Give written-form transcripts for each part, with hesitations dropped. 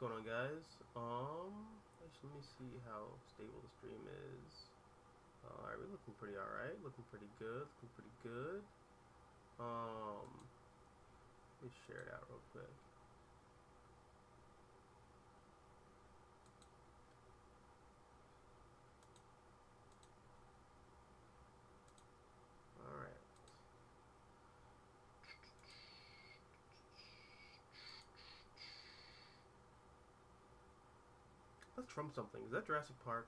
going on, guys? Actually, let me see how stable the stream is. Alright, we're looking pretty alright. Looking pretty good. Looking pretty good. Let me share it out real quick. Alright. Let's trump something. Is that Jurassic Park?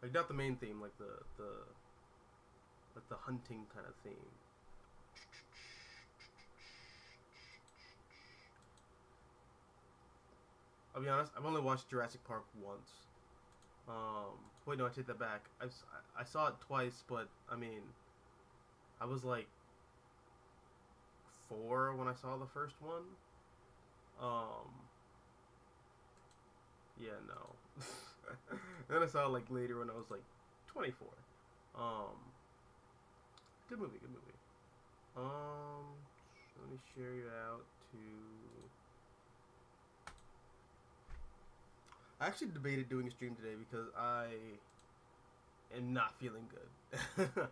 Like, not the main theme, like the hunting kind of theme. I'll be honest, I've only watched Jurassic Park once. Wait, no, I take that back. I saw it twice, but I mean, I was like 4 when I saw the first one. Yeah, no. Then I saw it like later when I was like 24. Good movie, good movie. Let me share you out to. I actually debated doing a stream today because I am not feeling good.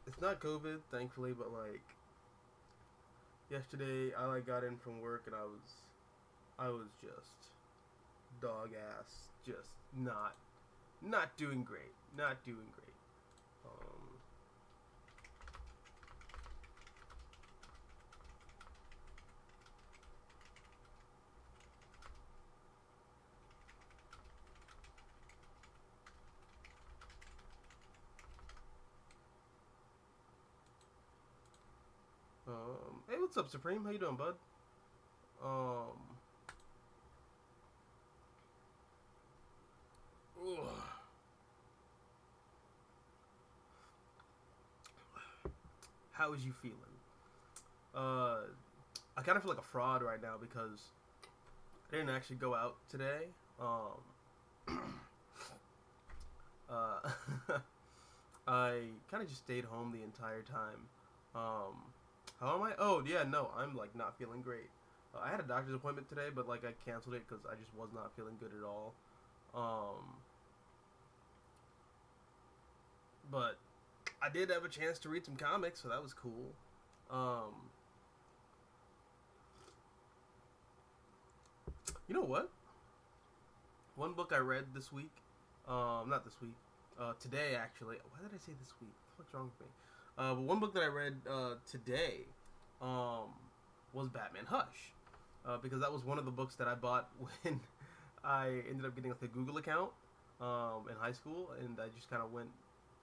It's not COVID, thankfully, but like yesterday, I like got in from work and I was just dog ass, just not doing great, not doing great. Hey, what's up, Supreme? How you doing, bud? Ugh. How is you feeling? I kind of feel like a fraud right now because I didn't actually go out today. I kind of just stayed home the entire time. How am I? Oh, yeah, no, I'm like not feeling great. I had a doctor's appointment today, but like I canceled it because I just was not feeling good at all. But I did have a chance to read some comics, so that was cool. You know what? One book I read this week, not this week, today actually. Why did I say this week? What the fuck's wrong with me? But one book that I read today was Batman Hush, because that was one of the books that I bought when I ended up getting like a Google account in high school, and I just kind of went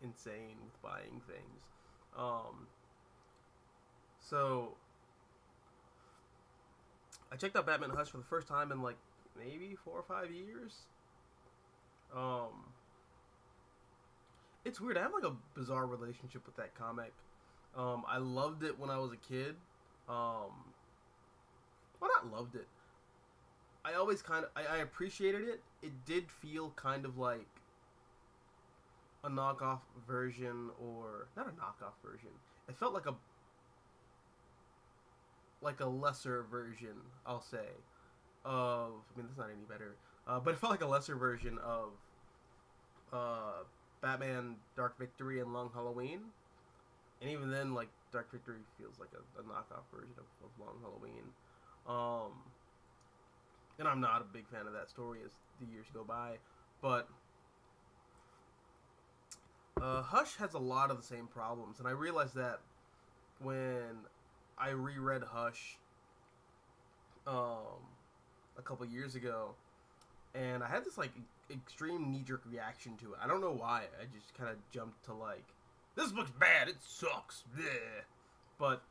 insane with buying things. So I checked out Batman Hush for the first time in like maybe 4 or 5 years. Um, it's weird. I have like a bizarre relationship with that comic. I loved it when I was a kid. Well, not loved it. I always I appreciated it. It did feel kind of like a knockoff version, or not a knockoff version. It felt like a lesser version, I'll say, of. I mean, that's not any better. But it felt like a lesser version of Batman: Dark Victory and Long Halloween. And even then, like Dark Victory feels like a knockoff version of Long Halloween. And I'm not a big fan of that story as the years go by, but Hush has a lot of the same problems, and I realized that when I reread Hush a couple years ago, and I had this like extreme knee-jerk reaction to it. I don't know why. I just kind of jumped to like, this book's bad. It sucks. Bleh. But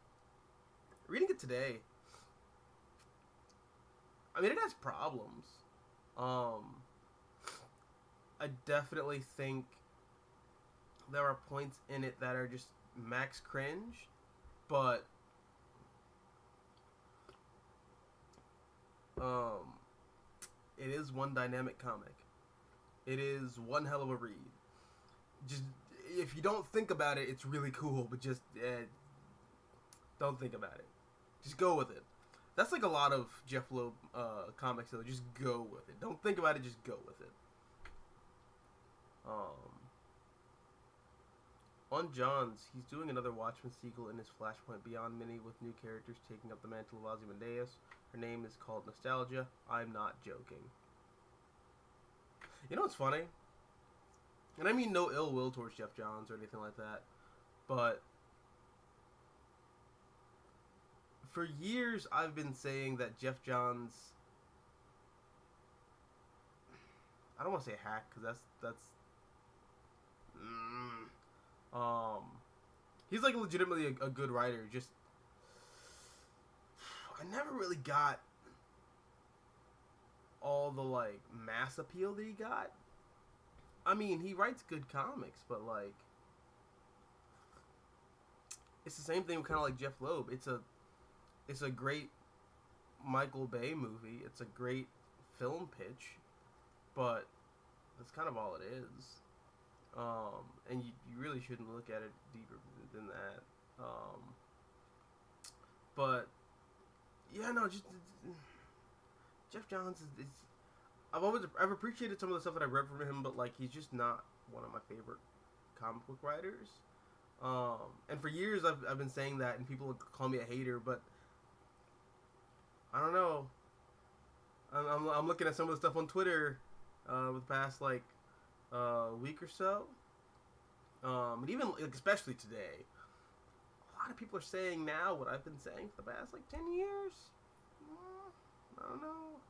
reading it today, I mean, it has problems. I definitely think there are points in it that are just max cringe, but it is one dynamic comic. It is one hell of a read. Just if you don't think about it, it's really cool, but just don't think about it. Just go with it. That's like a lot of Jeff Loeb comics, though. Just go with it. Don't think about it. Just go with it. On Johns, he's doing another Watchmen sequel in his Flashpoint Beyond mini with new characters taking up the mantle of Ozymandias. Her name is called Nostalgia. I'm not joking. You know what's funny? And I mean no ill will towards Jeff Johns or anything like that, but for years I've been saying that Jeff Johns, I don't want to say hack because that's he's like legitimately a good writer. Just I never really got all the like mass appeal that he got. I mean, he writes good comics, but like it's the same thing with kind of like Jeff Loeb. It's a great Michael Bay movie. It's a great film pitch, but that's kind of all it is. And you really shouldn't look at it deeper than that. But yeah, no, just Jeff Johns is I've appreciated some of the stuff that I've read from him, but like he's just not one of my favorite comic book writers. And for years I've been saying that, and people call me a hater, but I don't know. I'm looking at some of the stuff on Twitter with the past like week or so, and even like, especially today, a lot of people are saying now what I've been saying for the past like 10 years. I don't know.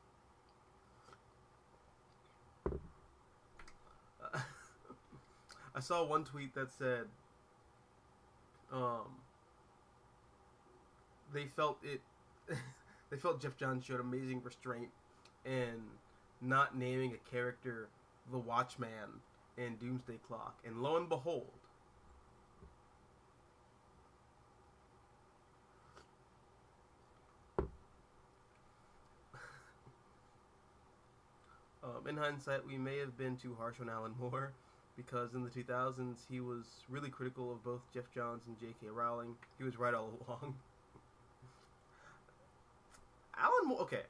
I saw one tweet that said they felt Jeff Johns showed amazing restraint in not naming a character the Watchman in Doomsday Clock, and lo and behold, in hindsight, we may have been too harsh on Alan Moore, because in the 2000s he was really critical of both Jeff Johns and J.K. Rowling. He was right all along. Alan Moore, okay.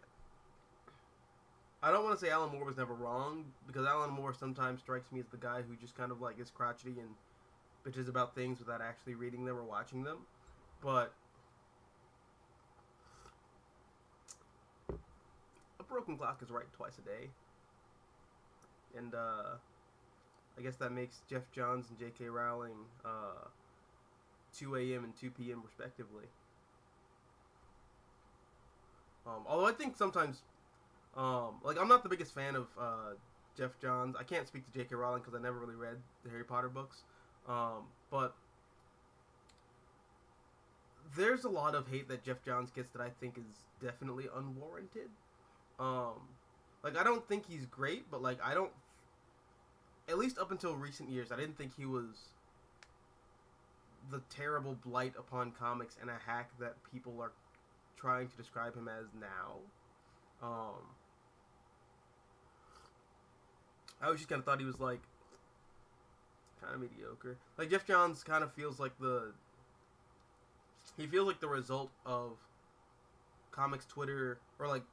I don't want to say Alan Moore was never wrong, because Alan Moore sometimes strikes me as the guy who just kind of like is crotchety and bitches about things without actually reading them or watching them. But a broken clock is right twice a day. And I guess that makes Jeff Johns and J.K. Rowling 2 a.m. and 2 p.m. respectively. Although I think sometimes, like, I'm not the biggest fan of Jeff Johns. I can't speak to J.K. Rowling because I never really read the Harry Potter books. But there's a lot of hate that Jeff Johns gets that I think is definitely unwarranted. Like, I don't think he's great, but, like, I don't... At least up until recent years, I didn't think he was the terrible blight upon comics and a hack that people are trying to describe him as now. I always just kind of thought he was, like, kind of mediocre. Like, Jeff Johns kind of feels like he feels like the result of comics Twitter, or, like,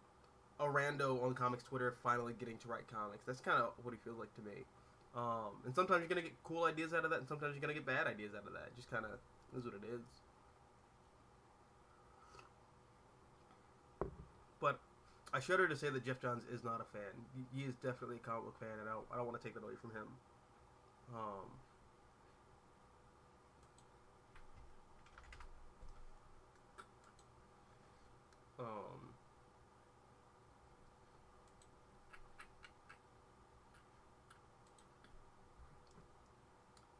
a rando on comics Twitter finally getting to write comics. That's kind of what he feels like to me. And sometimes you're going to get cool ideas out of that, and sometimes you're going to get bad ideas out of that. It just kind of is what it is. But I shudder to say that Jeff Johns is not a fan. He is definitely a comic book fan, and I don't want to take that away from him.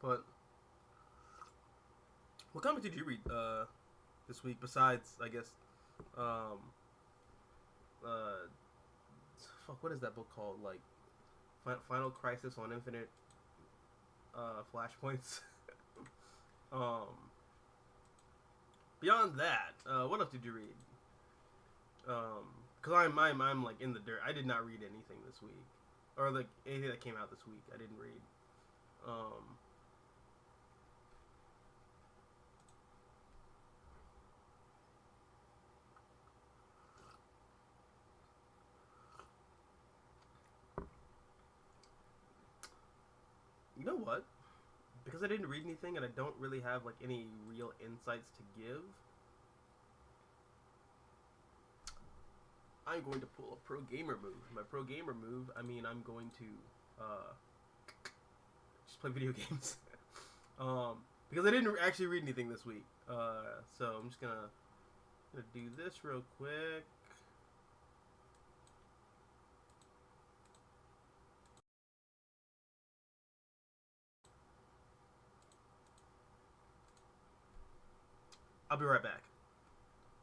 But what comic did you read this week besides, I guess, fuck, what is that book called? Like, Final Crisis on Infinite Flashpoints. Beyond that, what else did you read? Cause I'm like in the dirt. I did not read anything this week, or like anything that came out this week. I didn't read. You know what? Because I didn't read anything and I don't really have like any real insights to give, I'm going to pull a pro gamer move. My pro gamer move, I mean, I'm going to just play video games. Because I didn't actually read anything this week. So I'm just gonna do this real quick. I'll be right back.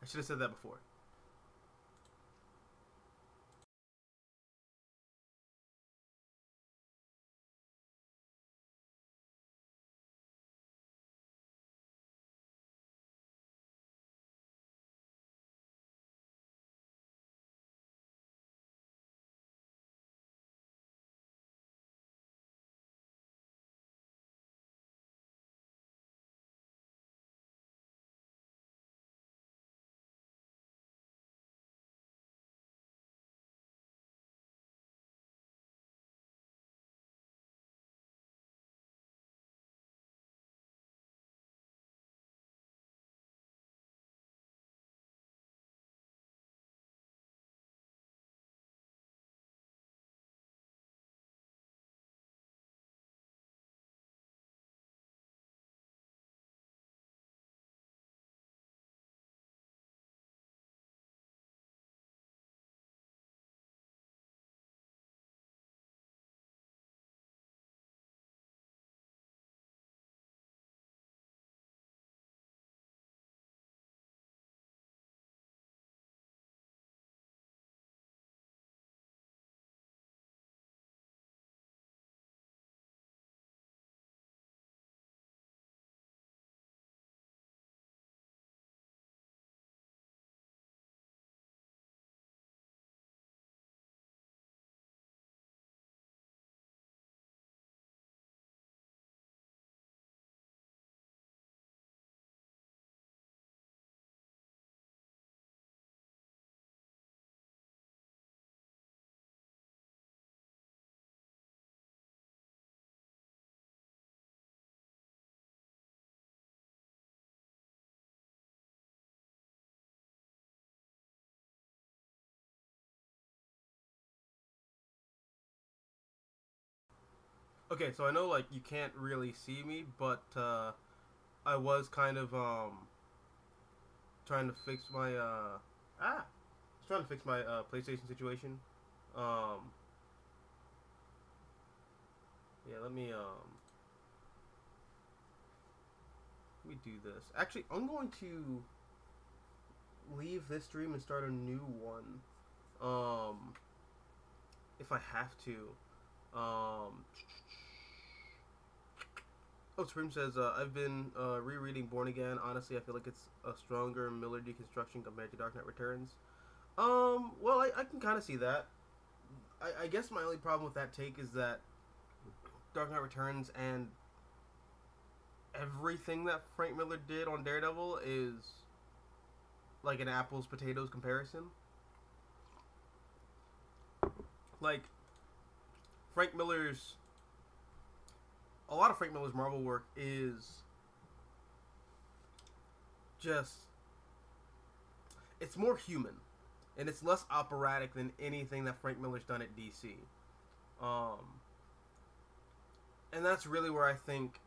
I should have said that before. Okay, so I know like you can't really see me, but I was kind of trying to fix my I was trying to fix my PlayStation situation. Um, yeah, let me do this. Actually, I'm going to leave this stream and start a new one. If I have to. Oh, Supreme says, I've been rereading Born Again. Honestly, I feel like it's a stronger Miller deconstruction compared to Dark Knight Returns. Well, I can kind of see that. I guess my only problem with that take is that Dark Knight Returns and everything that Frank Miller did on Daredevil is like an apples potatoes comparison. Like Frank Miller's a lot of Frank Miller's Marvel work is just it's more human and it's less operatic than anything that Frank Miller's done at DC. Um, and that's really where I think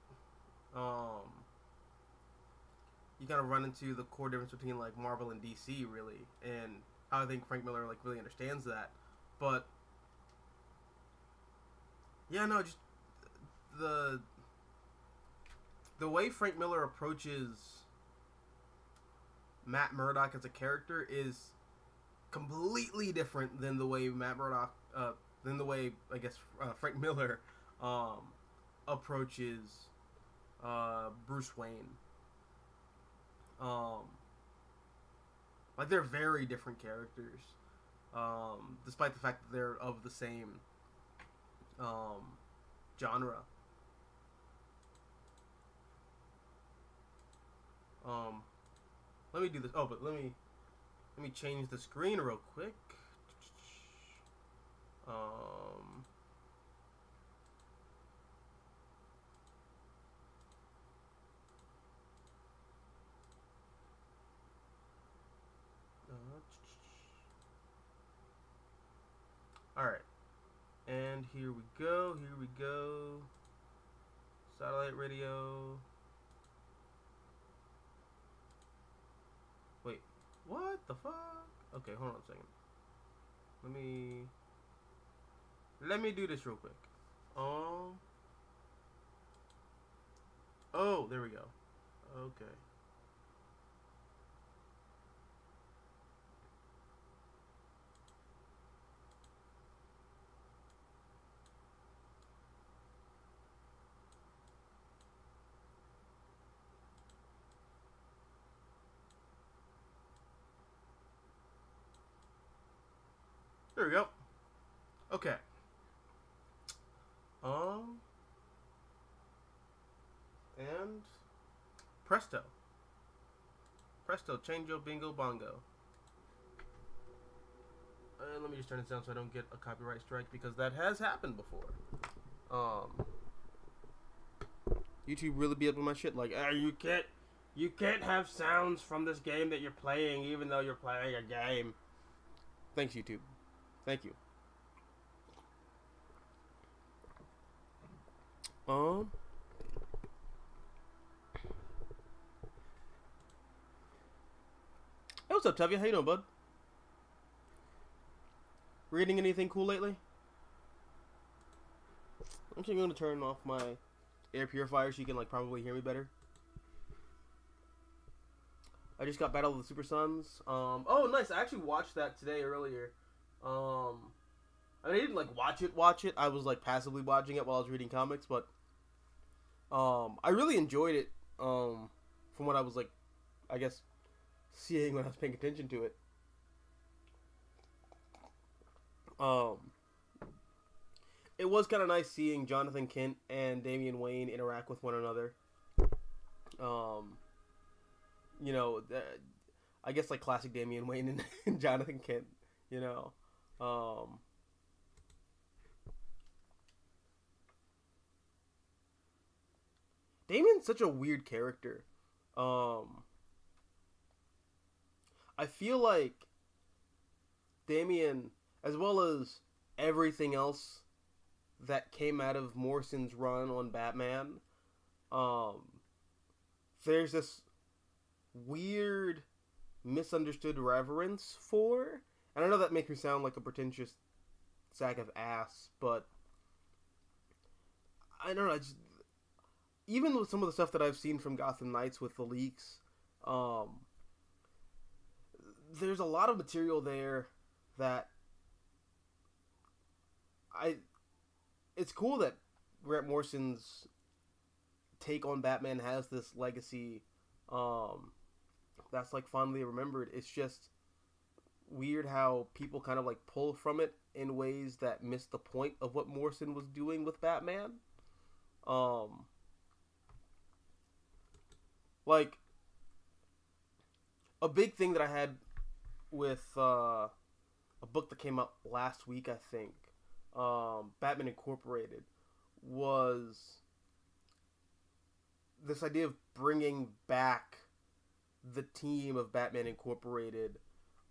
you kind of run into the core difference between like Marvel and DC, really, and how I think Frank Miller like really understands that. But yeah, no, just the the way Frank Miller approaches Matt Murdock as a character is completely different than the way Matt Murdock, than the way I guess Frank Miller approaches Bruce Wayne. Um, like they're very different characters, despite the fact that they're of the same genre. Um, let me do this. Oh, but let me change the screen real quick. Um, All right. And here we go. Here we go. Satellite radio. Wait. What the fuck? Okay, hold on a second. Let me do this real quick. Oh, there we go. Okay. There we go. Okay. Um, and presto. Presto, chango, bingo, bongo. And let me just turn this down so I don't get a copyright strike because that has happened before. YouTube really be up with my shit like, you can't have sounds from this game that you're playing even though you're playing a game. Thanks, YouTube. Thank you. Hey, what's up, Tavia? How you doing, bud? Reading anything cool lately? I'm actually going to turn off my air purifier so you can like probably hear me better. I just got Battle of the Super Sons. Oh, nice. I actually watched that today earlier. I mean, I didn't like watch it. I was like passively watching it while I was reading comics, but I really enjoyed it. From what I was like, I guess, seeing when I was paying attention to it. It was kind of nice seeing Jonathan Kent and Damian Wayne interact with one another. You know, I guess like classic Damian Wayne and Jonathan Kent. You know, Damian's such a weird character. I feel like Damian, as well as everything else that came out of Morrison's run on Batman, there's this weird misunderstood reverence for, and I know that makes me sound like a pretentious sack of ass, but I don't know, even with some of the stuff that I've seen from Gotham Knights with the leaks, there's a lot of material there that it's cool that Grant Morrison's take on Batman has this legacy that's like fondly remembered. It's just weird how people kind of like pull from it in ways that miss the point of what Morrison was doing with Batman. Like a big thing that I had with a book that came out last week, I think, Batman Incorporated, was this idea of bringing back the team of Batman Incorporated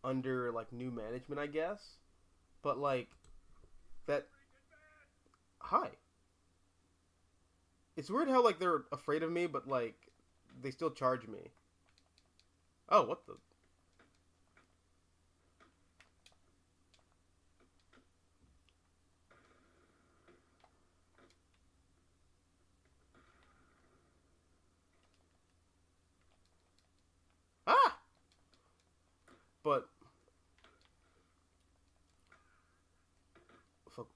under like new management, I guess. But like that. Hi. It's weird how like they're afraid of me, but like they still charge me. Oh, what the? Ah! But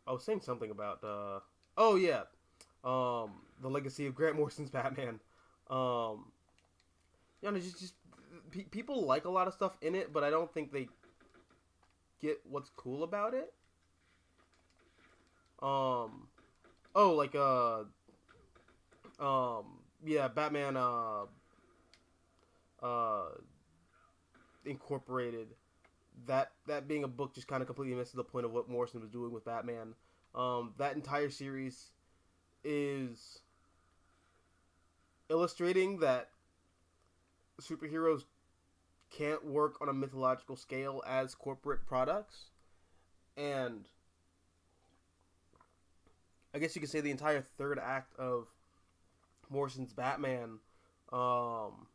I was saying something about oh yeah, the legacy of Grant Morrison's Batman. Yeah, no, just people like a lot of stuff in it, but I don't think they get what's cool about it. Oh, like yeah, Batman uh Incorporated. That being a book just kind of completely misses the point of what Morrison was doing with Batman. That entire series is illustrating that superheroes can't work on a mythological scale as corporate products, and I guess you could say the entire third act of Morrison's Batman, um,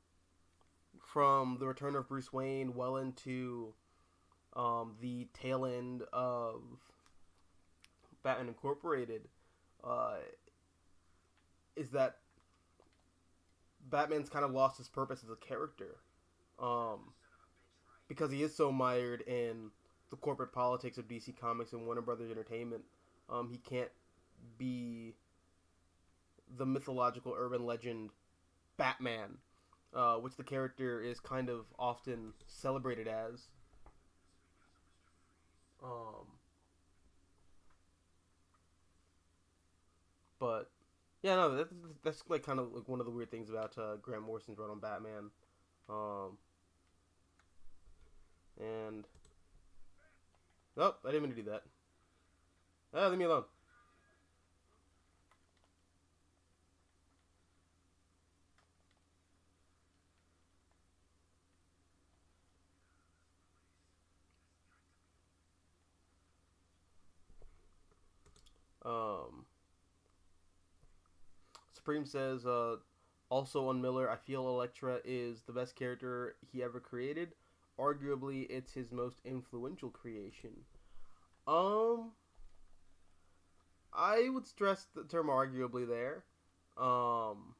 from the return of Bruce Wayne well into the tail end of Batman Incorporated, uh, is that Batman's kind of lost his purpose as a character, um, because he is so mired in the corporate politics of DC Comics and Warner Brothers Entertainment. He can't be the mythological urban legend Batman, which the character is kind of often celebrated as. Um, but yeah, no, that's like kind of like one of the weird things about Grant Morrison's run on Batman. Um, and oh, I didn't mean to do that. Ah, leave me alone. Um, Supreme says, also on Miller, I feel Elektra is the best character he ever created. Arguably, it's his most influential creation. Um, I would stress the term arguably there. Um,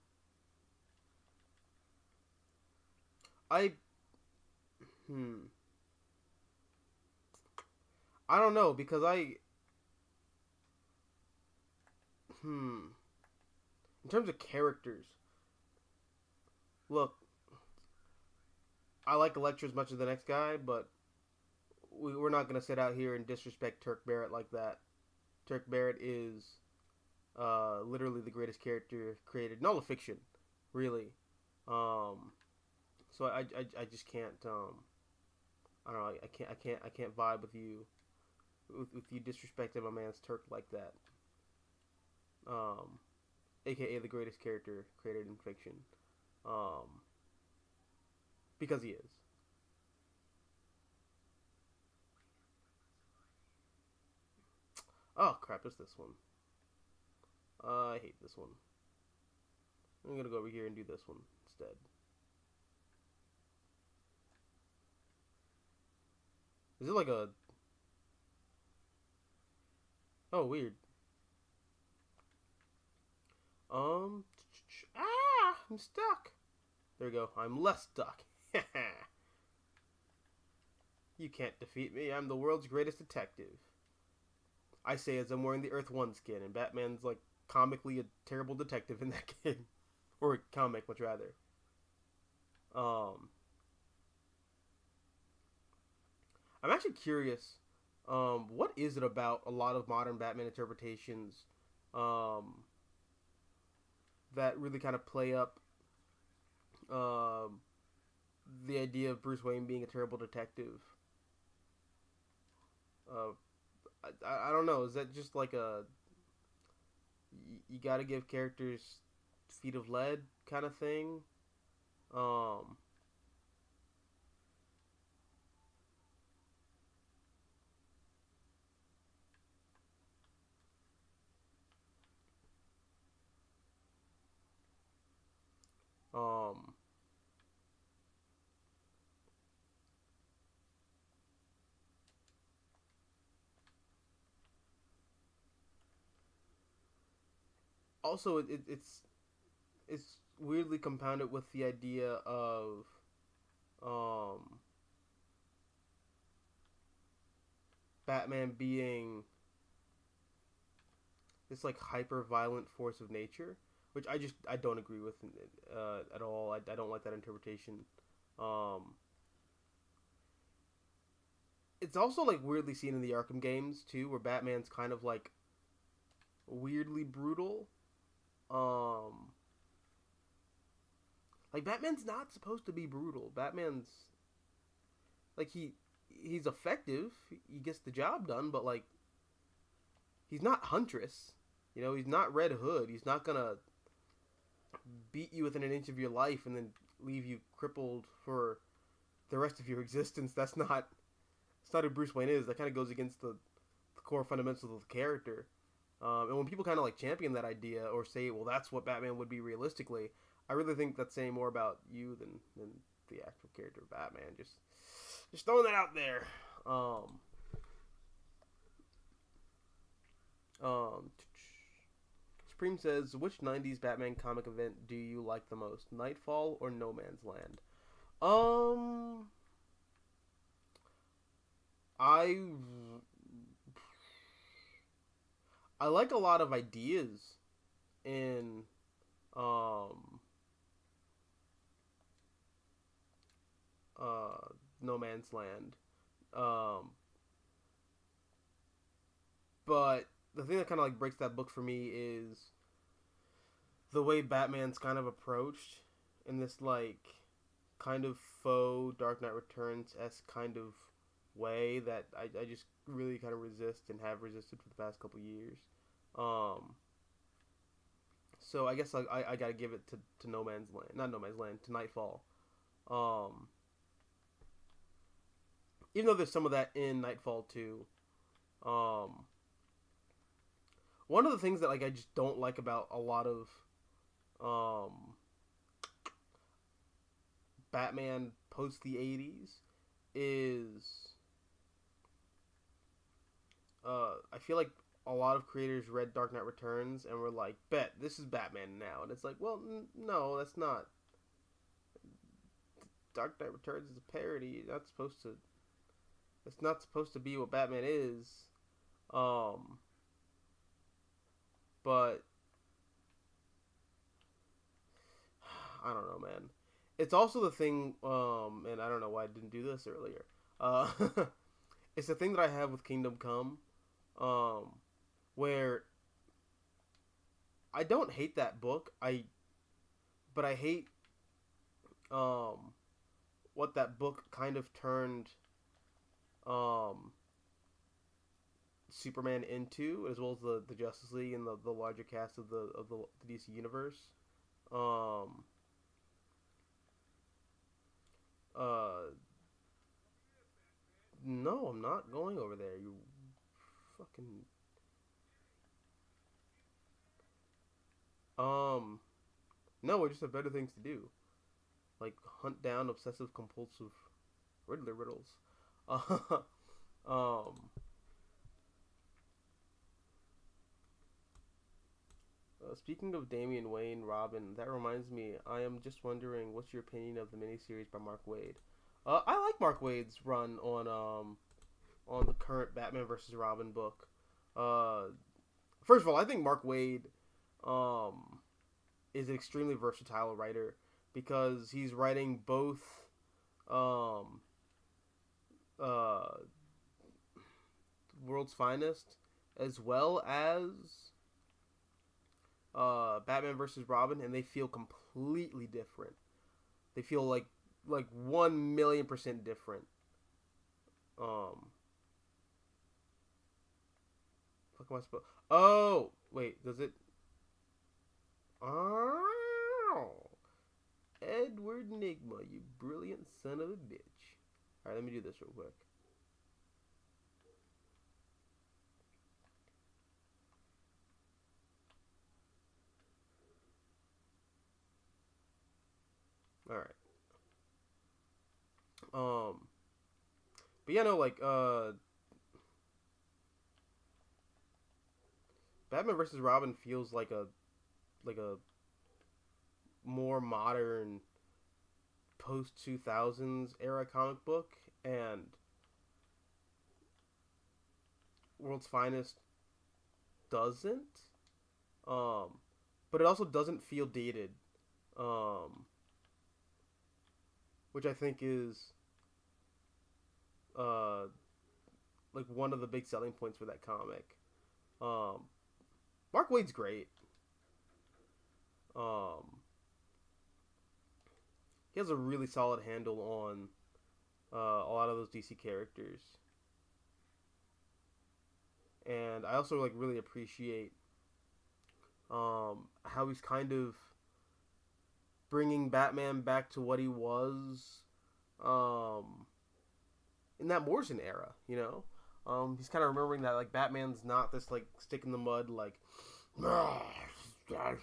I, hmm, I don't know because in terms of characters, look, I like Elektra as much as the next guy, but we're not gonna sit out here and disrespect Turk Barrett like that. Turk Barrett is literally the greatest character created in all of fiction, really. Um, so I just can't I don't know I can't vibe with you with you disrespecting my man's Turk like that. Um, aka the greatest character created in fiction. Um, because he is. Oh crap! It's this one. I hate this one. I'm gonna go over here and do this one instead. Is it like a? Oh, weird. Um. I'm stuck. There we go. I'm less stuck. You can't defeat me. I'm the world's greatest detective. I say as I'm wearing the Earth One skin, and Batman's like comically a terrible detective in that game, or comic, much rather. Um. I'm actually curious. What is it about a lot of modern Batman interpretations, um, that really kind of play up, um, the idea of Bruce Wayne being a terrible detective? Uh, I don't know. Is that just like a you got to give characters feet of lead kind of thing? Um, um, also, it's weirdly compounded with the idea of um, Batman being this like hyper violent force of nature, which I don't agree with at all. I don't like that interpretation. Um, it's also like weirdly seen in the Arkham games too, where Batman's kind of like weirdly brutal. Um, like Batman's not supposed to be brutal. Batman's like he's effective. He gets the job done, but like he's not Huntress. You know, he's not Red Hood. He's not gonna beat you within an inch of your life and then leave you crippled for the rest of your existence. That's not who Bruce Wayne is. That kind of goes against the core fundamentals of the character. And when people kind of like champion that idea or say, well, that's what Batman would be realistically, I really think that's saying more about you than the actual character of Batman. Just throwing that out there. Um, Supreme says, which 90s Batman comic event do you like the most? Nightfall or No Man's Land? Um, I I like a lot of ideas in um No Man's Land. Um, but the thing that kind of like breaks that book for me is the way Batman's kind of approached in this like kind of faux Dark Knight Returns esque kind of way that I just really kind of resist and have resisted for the past couple years. Um, so I guess I gotta give it to No Man's Land, not No Man's Land, to Nightfall. Um, even though there's some of that in Nightfall too. Um, one of the things that like I just don't like about a lot of um, Batman post the 80s is I feel like a lot of creators read Dark Knight Returns and were like, bet this is Batman now, and it's like, well, no, that's not. Dark Knight Returns is a parody. It's not supposed to be what Batman is. Um, but I don't know, man. It's also the thing, and I don't know why I didn't do this earlier. Uh, it's the thing that I have with Kingdom Come, um, where I don't hate that book. But I hate um, what that book kind of turned um, Superman into, as well as the Justice League and the larger cast of the DC universe. Um, uh, no, I'm not going over there. You fucking no, we just have better things to do, like hunt down obsessive compulsive Riddler riddles. um, Speaking of Damian Wayne, Robin, that reminds me. I am just wondering, what's your opinion of the miniseries by Mark Waid? I like Mark Waid's run on the current Batman versus Robin book. Uh, First of all, I think Mark Waid um, is an extremely versatile writer because he's writing both um, uh, World's Finest as well as Batman versus Robin, and they feel completely different. They feel like 1,000,000% different. Um, fuck am I supposed? Oh, wait, does it? Oh, Edward Nigma, you brilliant son of a bitch. All right, let me do this real quick. All right. But yeah, no, like Batman versus Robin feels like a more modern post 2000s era comic book, and World's Finest doesn't. Um, but it also doesn't feel dated. Um, which I think is uh like one of the big selling points for that comic. Um, Mark Waid's great. Um, he has a really solid handle on a lot of those DC characters, and I also like really appreciate how he's kind of bringing Batman back to what he was um, in that Morrison era. You know, He's kind of remembering that like Batman's not this like stick in the mud like I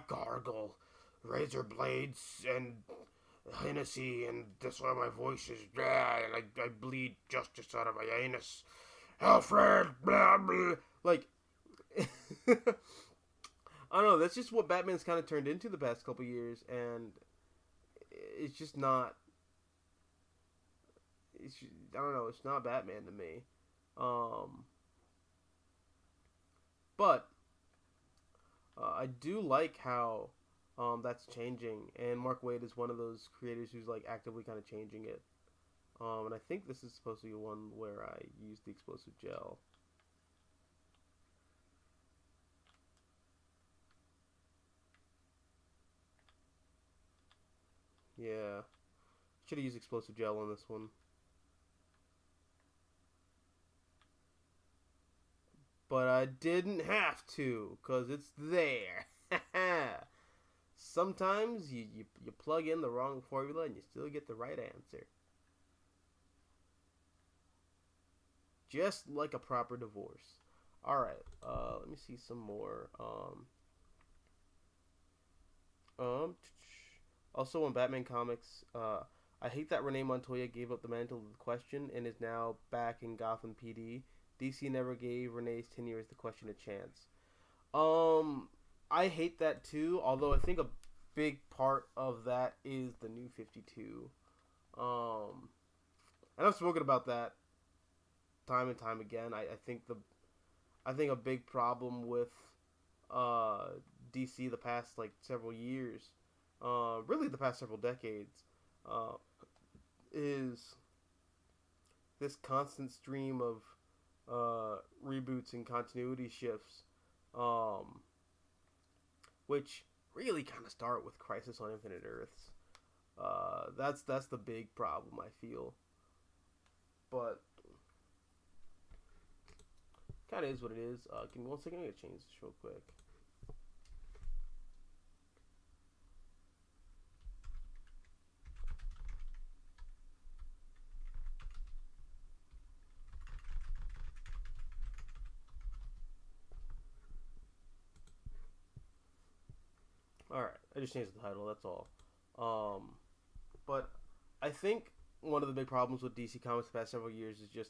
gargle razor blades and Hennessy, and that's why my voice is and I bleed justice out of my anus. Alfred, blah blah. Like, I don't know. That's just what Batman's kind of turned into the past couple years, and it's just not. I don't know. It's not Batman to me. Um, but I do like how that's changing, and Mark Waid is one of those creators who's like actively kind of changing it. And I think this is supposed to be one where I use the explosive gel. Yeah, should have used explosive gel on this one, but I didn't have to because it's there. Sometimes you plug in the wrong formula and you still get the right answer. Just like a proper divorce. Alright, let me see some more. Um, Also on Batman Comics, I hate that Renee Montoya gave up the mantle of the Question and is now back in Gotham PD. DC never gave Renee's tenure as the Question a chance. I hate that too, although I think a big part of that is the new 52. And I've spoken about that time and time again. I think a big problem with DC the past like several years, really the past several decades, uh, is this constant stream of reboots and continuity shifts, um, which really kind of start with Crisis on Infinite Earths. That's the big problem I feel, but kind of is what it is. Give me one second. I'm gonna change this real quick. All right, I just changed the title. That's all. Um, but I think one of the big problems with DC Comics the past several years is just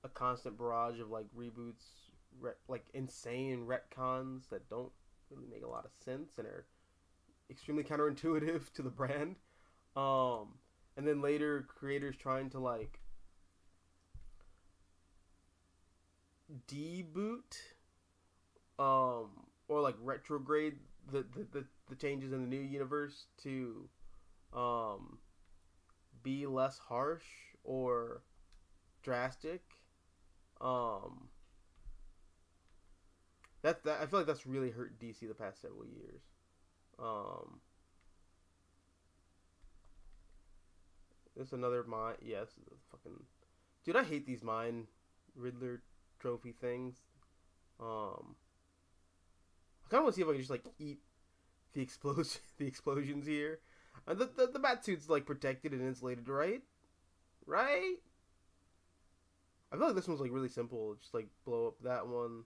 a constant barrage of like reboots, like insane retcons that don't really make a lot of sense and are extremely counterintuitive to the brand. Um, and then later creators trying to like deboot, or like retrograde the changes in the new universe to um, be less harsh or drastic. Um, that I feel like that's really hurt DC the past several years. Um, there's another mine. Yes, fucking dude. I hate these mine Riddler trophy things. Um, I kind of want to see if I can just like eat the the explosions here. The bat suit's like protected and insulated, right? Right? I feel like this one's like really simple. Just like blow up that one,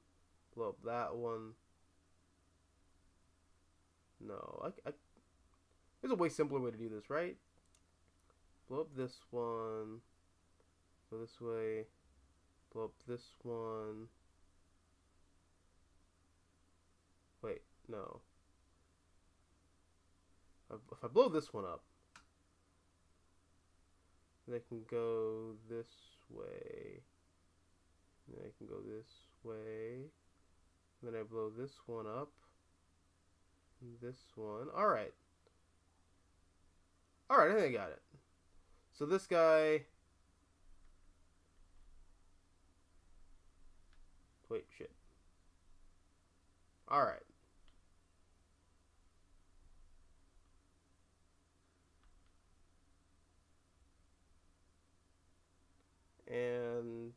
blow up that one. No, there's a way simpler way to do this, right? Blow up this one, go this way, blow up this one. Wait, no. If I blow this one up, they can go this way. And then I can go this way. And then I blow this one up. And this one. Alright. Alright, I think I got it. So this guy... Wait, shit. Alright. And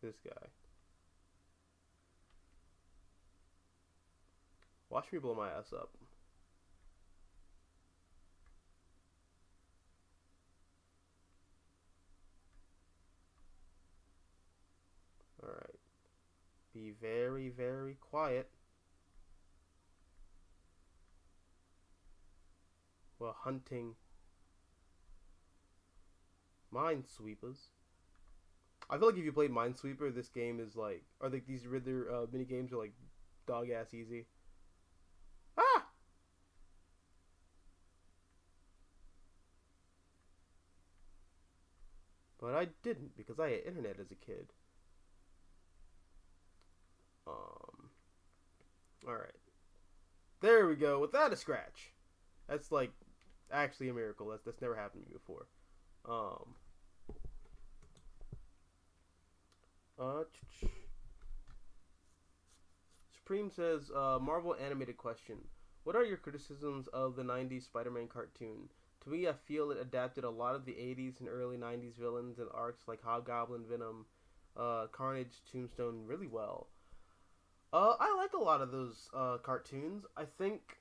this guy. Watch me blow my ass up. be very, very quiet while hunting Minesweepers. I feel like if you played Minesweeper, this game is like, or like these Riddler mini games are like dog ass easy. Ah! But I didn't because I had internet as a kid. Alright. There we go, without a scratch. That's like actually a miracle. That's never happened to me before. Supreme says, Marvel animated question. What are your criticisms of the 90s Spider-Man cartoon? To me, I feel it adapted a lot of the 80s and early 90s villains and arcs like Hobgoblin, Venom, Carnage, Tombstone really well. I like a lot of those cartoons. I think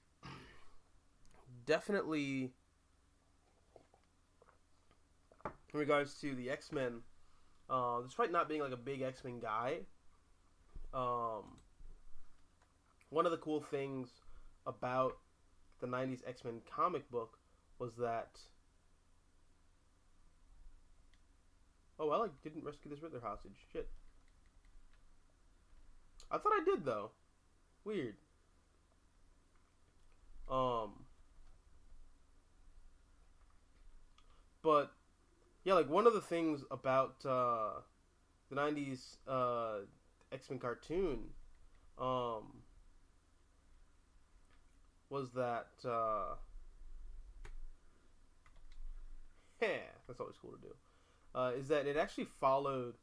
definitely in regards to the X-Men, despite not being like a big X-Men guy, one of the cool things about the 90s X-Men comic book was that I didn't rescue this Riddler hostage. Shit. I thought I did though. Weird. But yeah, like one of the things about the 90s X-Men cartoon was that that's always cool to do. Is that it actually followed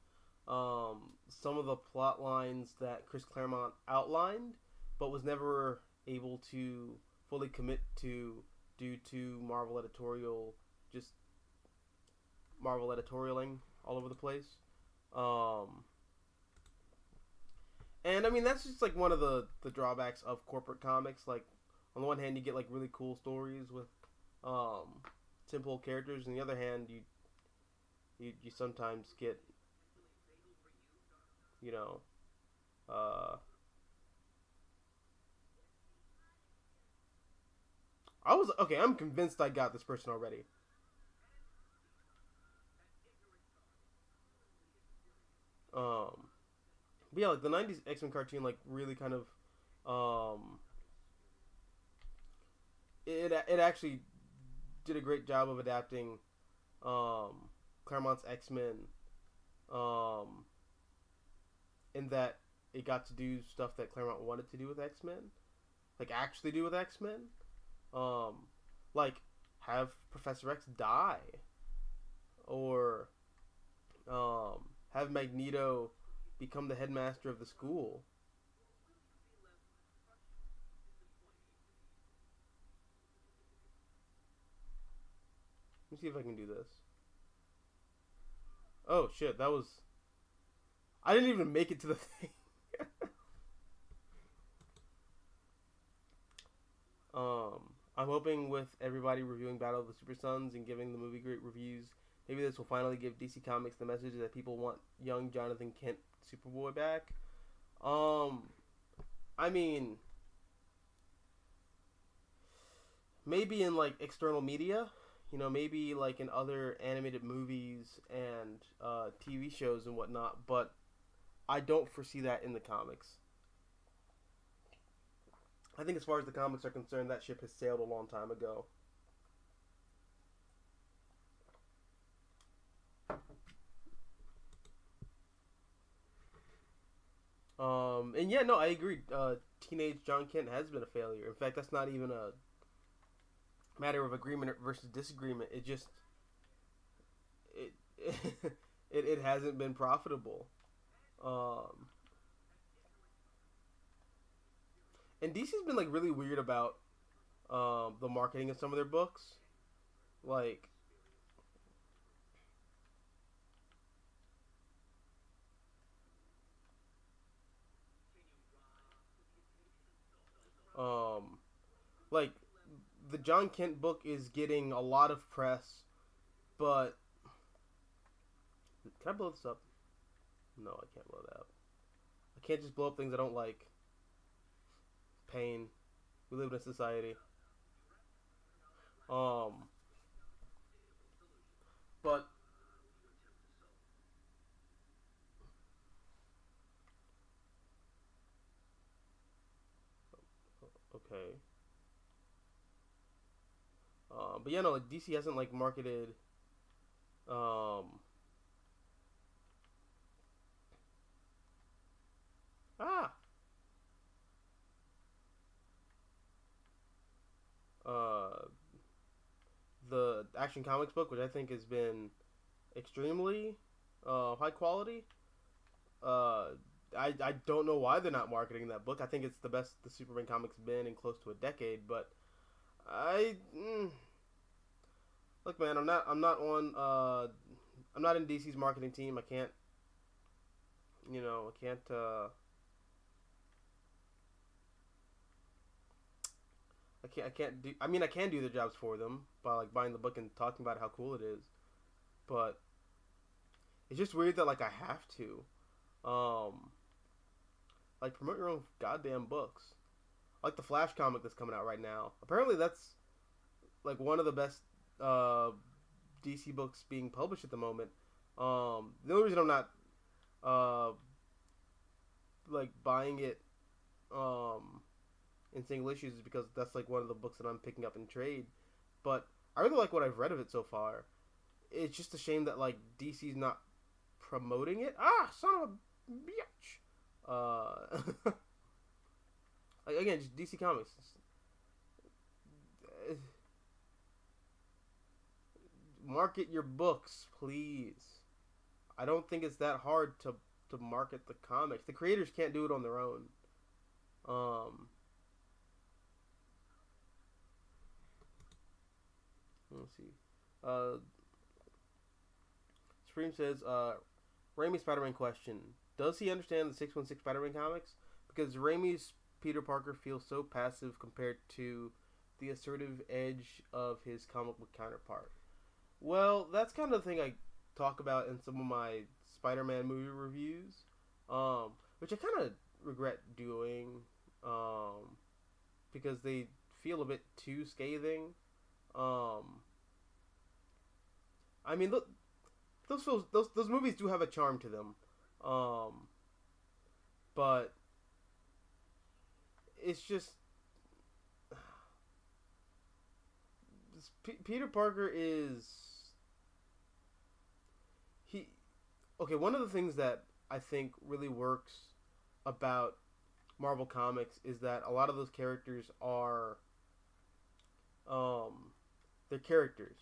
some of the plot lines that Chris Claremont outlined, but was never able to fully commit to due to Marvel editorialing all over the place. And I mean that's just like one of the drawbacks of corporate comics. Like on the one hand, you get like really cool stories with simple characters, and on the other hand, you sometimes get I'm convinced I got this person already. But yeah, like the 90s X-Men cartoon like really kind of it actually did a great job of adapting Claremont's X-Men in that it got to do stuff that Claremont wanted to do with X-Men, like actually do with X-Men, like have Professor X die, or have Magneto become the headmaster of the school. Let me see if I can do this. Oh shit, that was... I didn't even make it to the thing. I'm hoping with everybody reviewing Battle of the Super Sons and giving the movie great reviews, maybe this will finally give DC Comics the message that people want young Jonathan Kent Superboy back. I mean, maybe in like external media, maybe like in other animated movies and TV shows and whatnot, but I don't foresee that in the comics. I think as far as the comics are concerned, that ship has sailed a long time ago. And yeah, no, I agree. Teenage John Kent has been a failure. In fact, that's not even a matter of agreement versus disagreement. It just it hasn't been profitable. And DC's been like really weird about the marketing of some of their books. Like um like the John Kent book is getting a lot of press, but can I blow this up? No, I can't blow that up. I can't just blow up things I don't like. Pain. We live in a society. Um, but okay. But yeah, no, like DC hasn't like marketed. Um, ah, uh, the Action Comics book, which I think has been extremely high quality. Uh, I don't know why they're not marketing that book. I think it's the best the Superman comics been in close to a decade. But I look, man, I'm not in DC's marketing team. I can't, I can't. I can't do. I mean, I can do their jobs for them by like buying the book and talking about how cool it is. But it's just weird that like I have to. Um, like promote your own goddamn books. Like the Flash comic that's coming out right now. Apparently, that's like one of the best uh, DC books being published at the moment. The only reason I'm not uh, like buying it in single issues is because that's like one of the books that I'm picking up in trade. But I really like what I've read of it so far. It's just a shame that like DC's not promoting it. Ah, son of a bitch. Like, again, just DC Comics. Market your books, please. I don't think it's that hard to market the comics. The creators can't do it on their own. Um, let's see. Uh, Supreme says, Raimi Spider-Man question: does he understand the 616 Spider-Man comics? Because Raimi's Peter Parker feels so passive compared to the assertive edge of his comic book counterpart. Well, that's kind of the thing I talk about in some of my Spider-Man movie reviews, which I kind of regret doing, because they feel a bit too scathing. Um, I mean, look, those movies do have a charm to them, um, but it's just Peter Parker is he okay. One of the things that I think really works about Marvel Comics is that a lot of those characters are they're characters,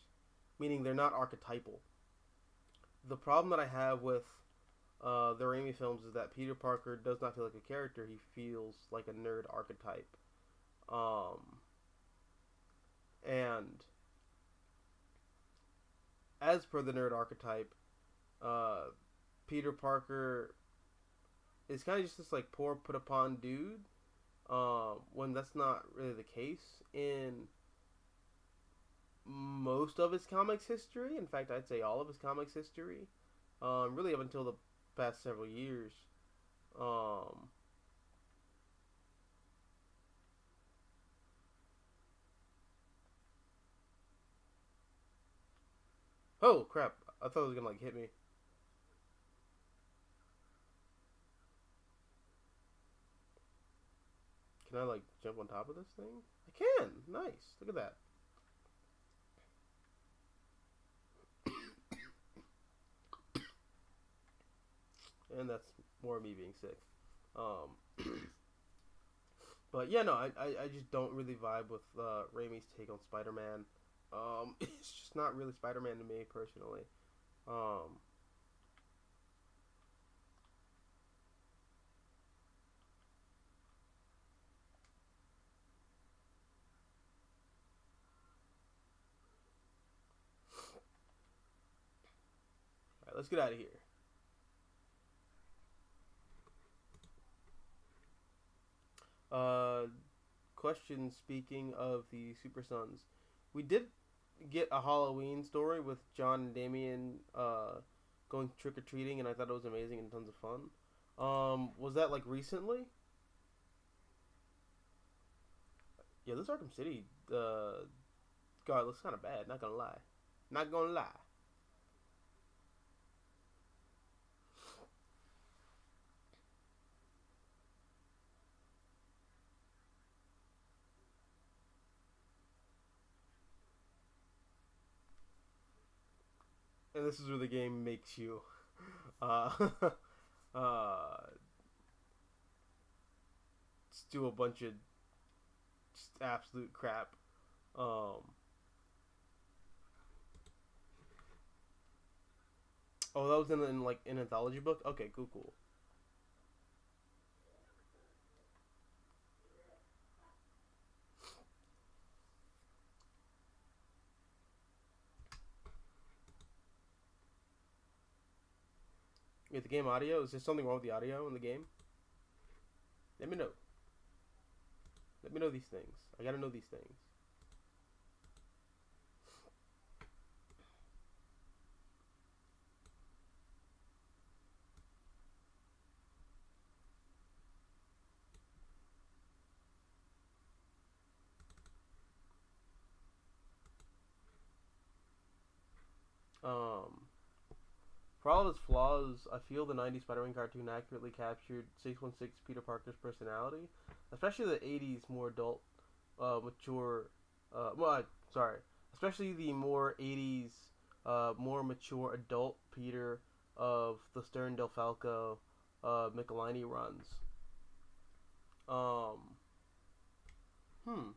meaning they're not archetypal. The problem that I have with the Raimi films is that Peter Parker does not feel like a character. He feels like a nerd archetype. Um, and as per the nerd archetype, uh, Peter Parker is kind of just this like poor put upon dude. When that's not really the case in most of his comics history. In fact, I'd say all of his comics history. Really up until the past several years. Um, oh crap! I thought it was gonna like hit me. Can I like jump on top of this thing? I can. Nice. Look at that. And that's more me being sick. Um, but yeah, no, I just don't really vibe with Raimi's take on Spider-Man. It's just not really Spider-Man to me personally. Um, all right, let's get out of here. Uh, question. Speaking of the Super Sons, we did get a Halloween story with John and Damien going trick or treating, and I thought it was amazing and tons of fun. Was that like recently? Yeah, this Arkham City, God, looks kind of bad. Not gonna lie. Not gonna lie. And this is where the game makes you, uh, uh, just do a bunch of just absolute crap. Oh, that was in like an anthology book. Okay, cool, cool. Yeah, the game audio. Is there something wrong with the audio in the game? Let me know. Let me know these things. I gotta know these things. Um, for all of its flaws, I feel the '90s Spider-Man cartoon accurately captured 616 Peter Parker's personality, especially the '80s more adult, mature. Sorry, especially the more '80s, more mature adult Peter of the Stern Del Falco, Michelini runs. Um, hmm.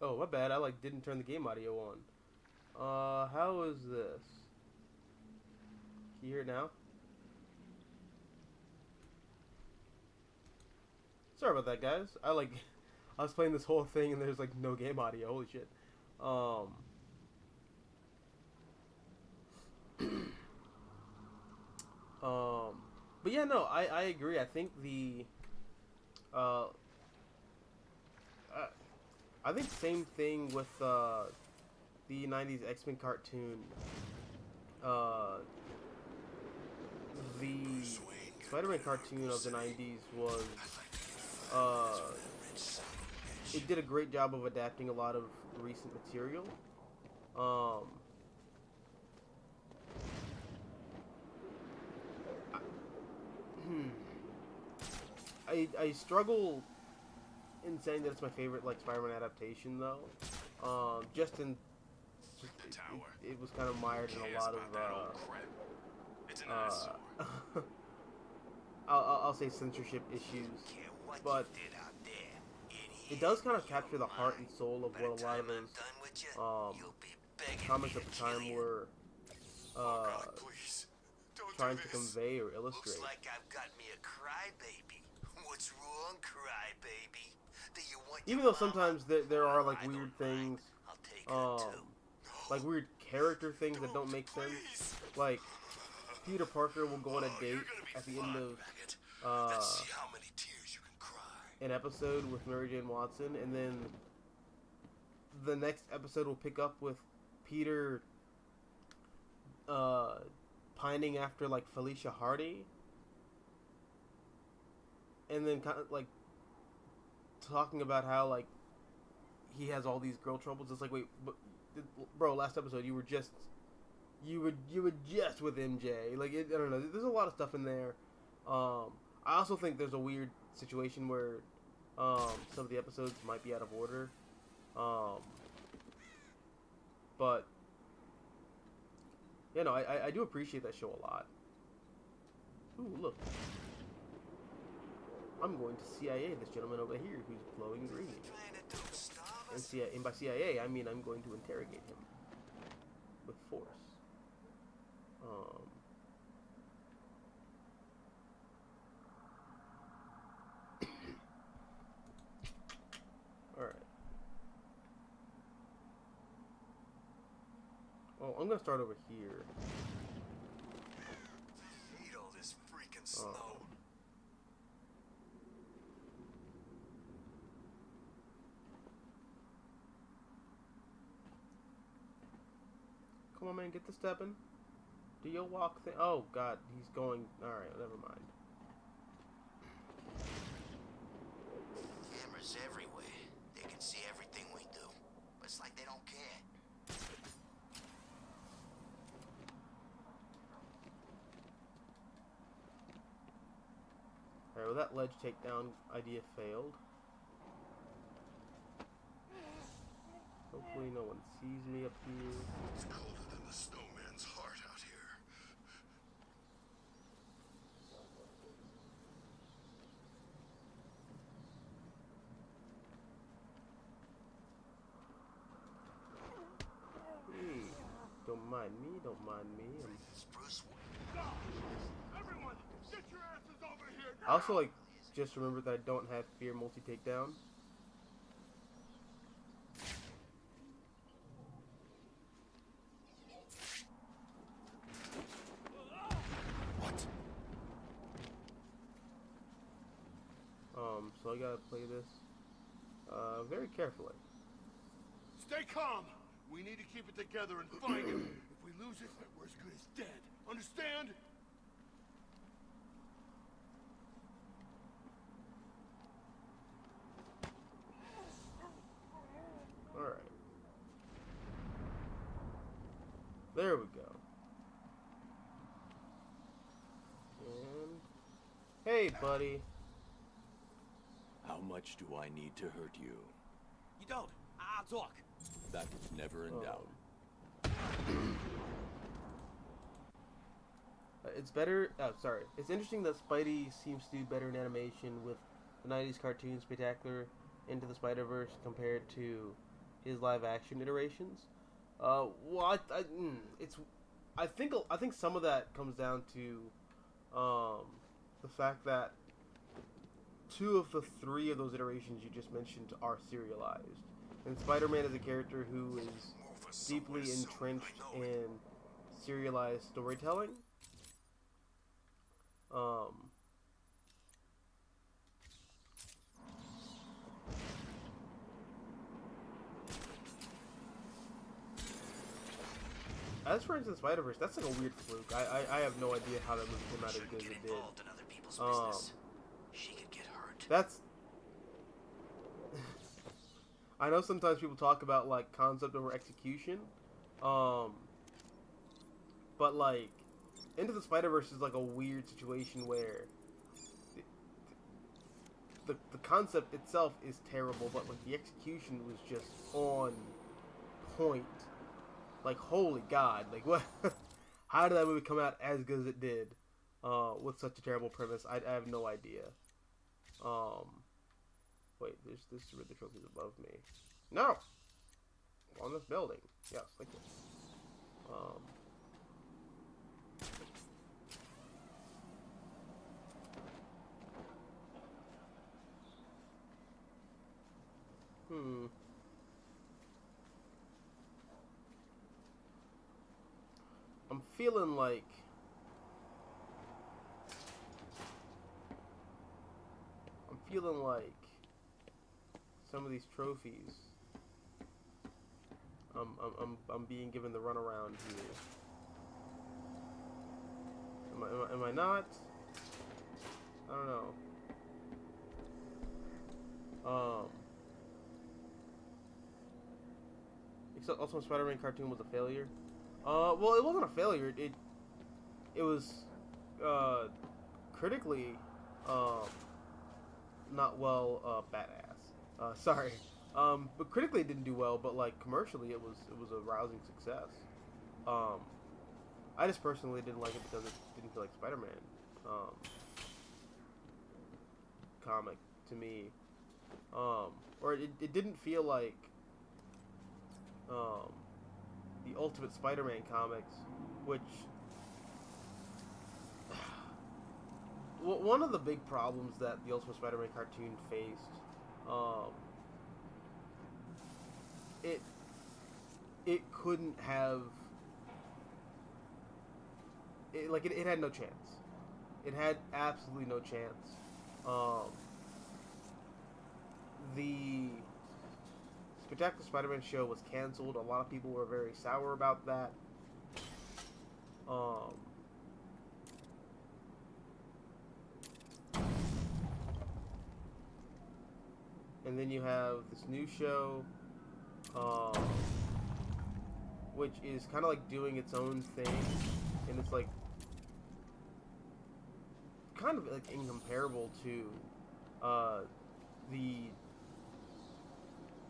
Oh, my bad. I like didn't turn the game audio on. How is this? Can you hear it now? Sorry about that, guys. I was playing this whole thing and there's like no game audio. Holy shit. Um, um, but yeah, no, I agree. I think uh, I think same thing with the '90s X-Men cartoon. Uh, the Spider-Man cartoon of the '90s was uh, it did a great job of adapting a lot of recent material. Um, I struggle in saying that it's my favorite like Spider-Man adaptation though. Just in just it was kind of mired in a lot of I'll say censorship issues, but it does kind of capture the heart and soul of what a lot of those um, comics at the time were trying to convey or illustrate. Looks like I've got me a crybaby. What's wrong, crybaby? Do you want even though sometimes there are like weird things, like weird character things that don't make sense. Like Peter Parker will go on a date at the end of an episode with Mary Jane Watson, and then the next episode will pick up with Peter pining after like Felicia Hardy, and then kind of like talking about how like he has all these girl troubles. It's like, wait, but, bro, last episode you were just with MJ. Like I don't know. There's a lot of stuff in there. I also think there's a weird situation where some of the episodes might be out of order. But yeah, no, I do appreciate that show a lot. Ooh, look. I'm going to CIA this gentleman over here who's glowing green. And by CIA, I mean I'm going to interrogate him with force. Alright. Well, I'm going to start over here. Hate all this freaking snow. Come on, man, get the stepping. Do your walk thing. Oh, God, he's going. Alright, never mind. Cameras everywhere. They can see everything we do. But it's like they don't care. Alright, well, that ledge takedown idea failed. Hopefully no one sees me up here. It's colder than the snowman's heart out here. Hey, don't mind me, don't mind me. Spruce. Everyone, get your asses over here I also, like, just remember that I don't have fear multi-takedown. So I gotta play this very carefully. Stay calm. We need to keep it together and find him. If we lose it, we're as good as dead. Understand? Alright. There we go. And... Hey, buddy. How much do I need to hurt you? You don't. I'll talk. That was never in doubt. It's better... Oh, sorry. It's interesting that Spidey seems to do better in animation with the 90s cartoon Spectacular Into the Spider-Verse compared to his live-action iterations. Well, I think some of that comes down to the fact that 2 of the 3 of those iterations you just mentioned are serialized. And Spider-Man is a character who is deeply entrenched in serialized storytelling. As for instance, Spider-Verse, that's like a weird fluke. I have no idea how that movie came out as good as it did. In other people's business. She could get hurt. That's... I know sometimes people talk about, like, concept over execution. But, like, Into the Spider-Verse is, like, a weird situation where the concept itself is terrible, but, like, the execution was just on point. Like, holy God. Like, what? How did that movie come out as good as it did? With such a terrible premise? I have no idea. Wait, there's the trophies above me. No! On this building. Yes, thank you. I'm feeling like some of these trophies I'm being given the runaround here. Am I not? I don't know. Except also Spider-Man cartoon was a failure. Well, it wasn't a failure. It was critically not well badass. Sorry. But critically it didn't do well, but like commercially it was a rousing success. I just personally didn't like it because it didn't feel like Spider-Man comic to me. Or it didn't feel like the Ultimate Spider-Man comics, which one of the big problems that the Ultimate Spider-Man cartoon faced, it couldn't have, it had no chance. It had absolutely no chance. The Spectacular Spider-Man show was canceled. A lot of people were very sour about that. Um, and then you have this new show, which is kind of like doing its own thing, and it's like kind of like incomparable to the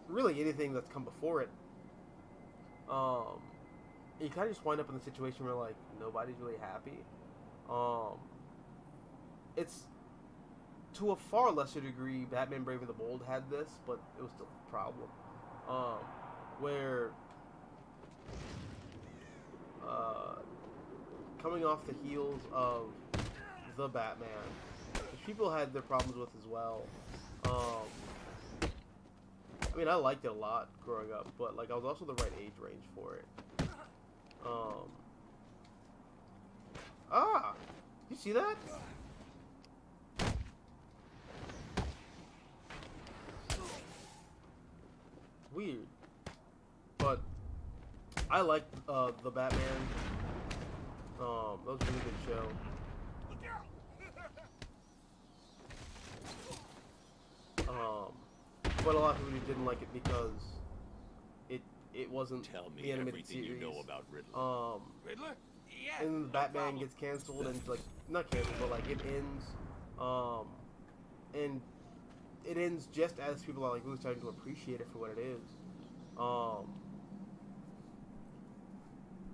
really anything that's come before it. You kind of just wind up in the situation where like nobody's really happy. It's to a far lesser degree, Batman Brave and the Bold had this, but it was still a problem. Where coming off the heels of the Batman, which people had their problems with as well. I mean, I liked it a lot growing up, but like I was also the right age range for it. You see that? Weird, but I liked the Batman. That was a really good show. But a lot of people didn't like it because it wasn't Tell me the animated everything series. you know about Riddler. Riddler? Yeah. And no Batman problem. gets canceled and like not canceled, but like it ends. And it ends just as people are like really starting to appreciate it for what it is.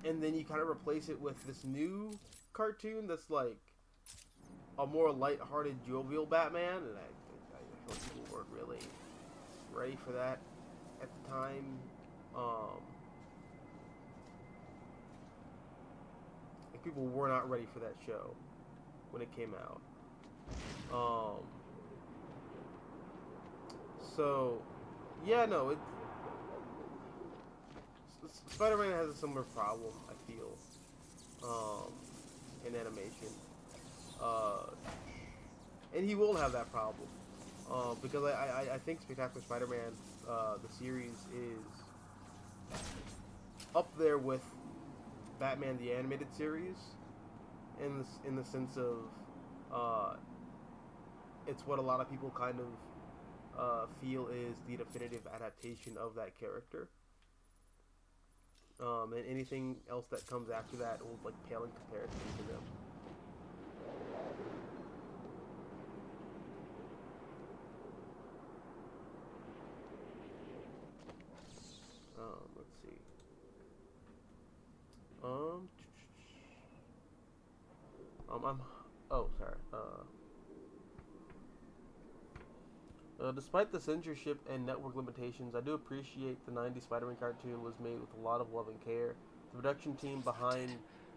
And then you kind of replace it with this new cartoon that's like a more light-hearted, jovial Batman, and I feel like people weren't really ready for that at the time. Like people were not ready for that show when it came out. So yeah, no, Spider-Man has a similar problem, I feel, in animation. And he will have that problem. Because I think Spectacular Spider-Man, the series, is up there with Batman the Animated Series in the sense of it's what a lot of people kind of feel is the definitive adaptation of that character. And anything else that comes after that will like pale in comparison to them. Let's see. Oh, sorry. Despite the censorship and network limitations, I do appreciate the 90s Spider-Man cartoon was made with a lot of love and care. The production team behind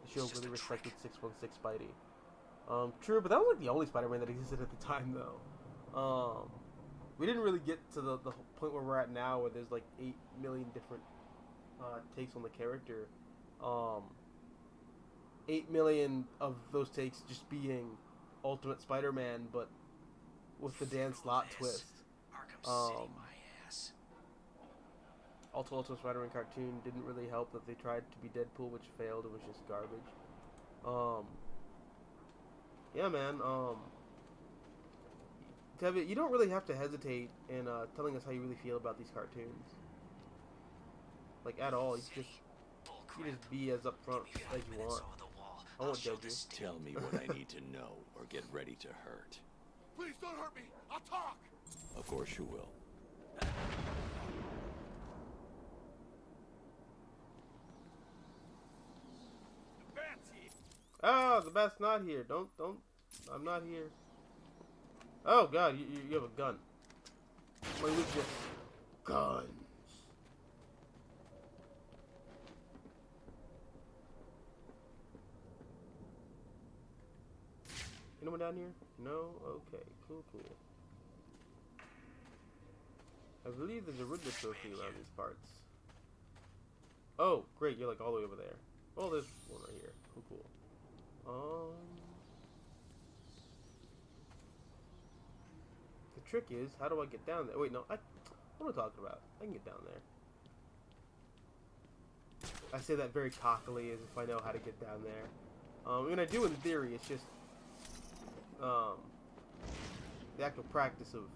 the show really respected 616 Spidey. True, but that was like the only Spider-Man that existed at the time, though. We didn't really get to the point where we're at now, where there's like 8 million different takes on the character. 8 million of those takes just being Ultimate Spider-Man, but with the Dan Slott twist. ARKHAM my ass. Also, Ultimate Spider-Man cartoon didn't really help that they tried to be Deadpool, which failed. It was just garbage. Yeah, man. Tevin, you don't really have to hesitate in telling us how you really feel about these cartoons. Like, at all. You just be as upfront as you want. I won't judge you. Tell me what I need to know, or get ready to hurt. Please don't hurt me. I'll talk. Of course you will. The bat's here. Oh, the bat's not here. Don't. I'm not here. Oh, God, you have a gun. My weakness. Guns. Anyone down here? No? Okay, cool. I believe there's a Riddler trophy around these parts. Oh, great, you're like all the way over there. Oh, there's one right here. Cool. The trick is, how do I get down there? Wait, no, what am I talking about? I can get down there. I say that very cockily, as if I know how to get down there. I mean, I do in theory. It's just the actual practice of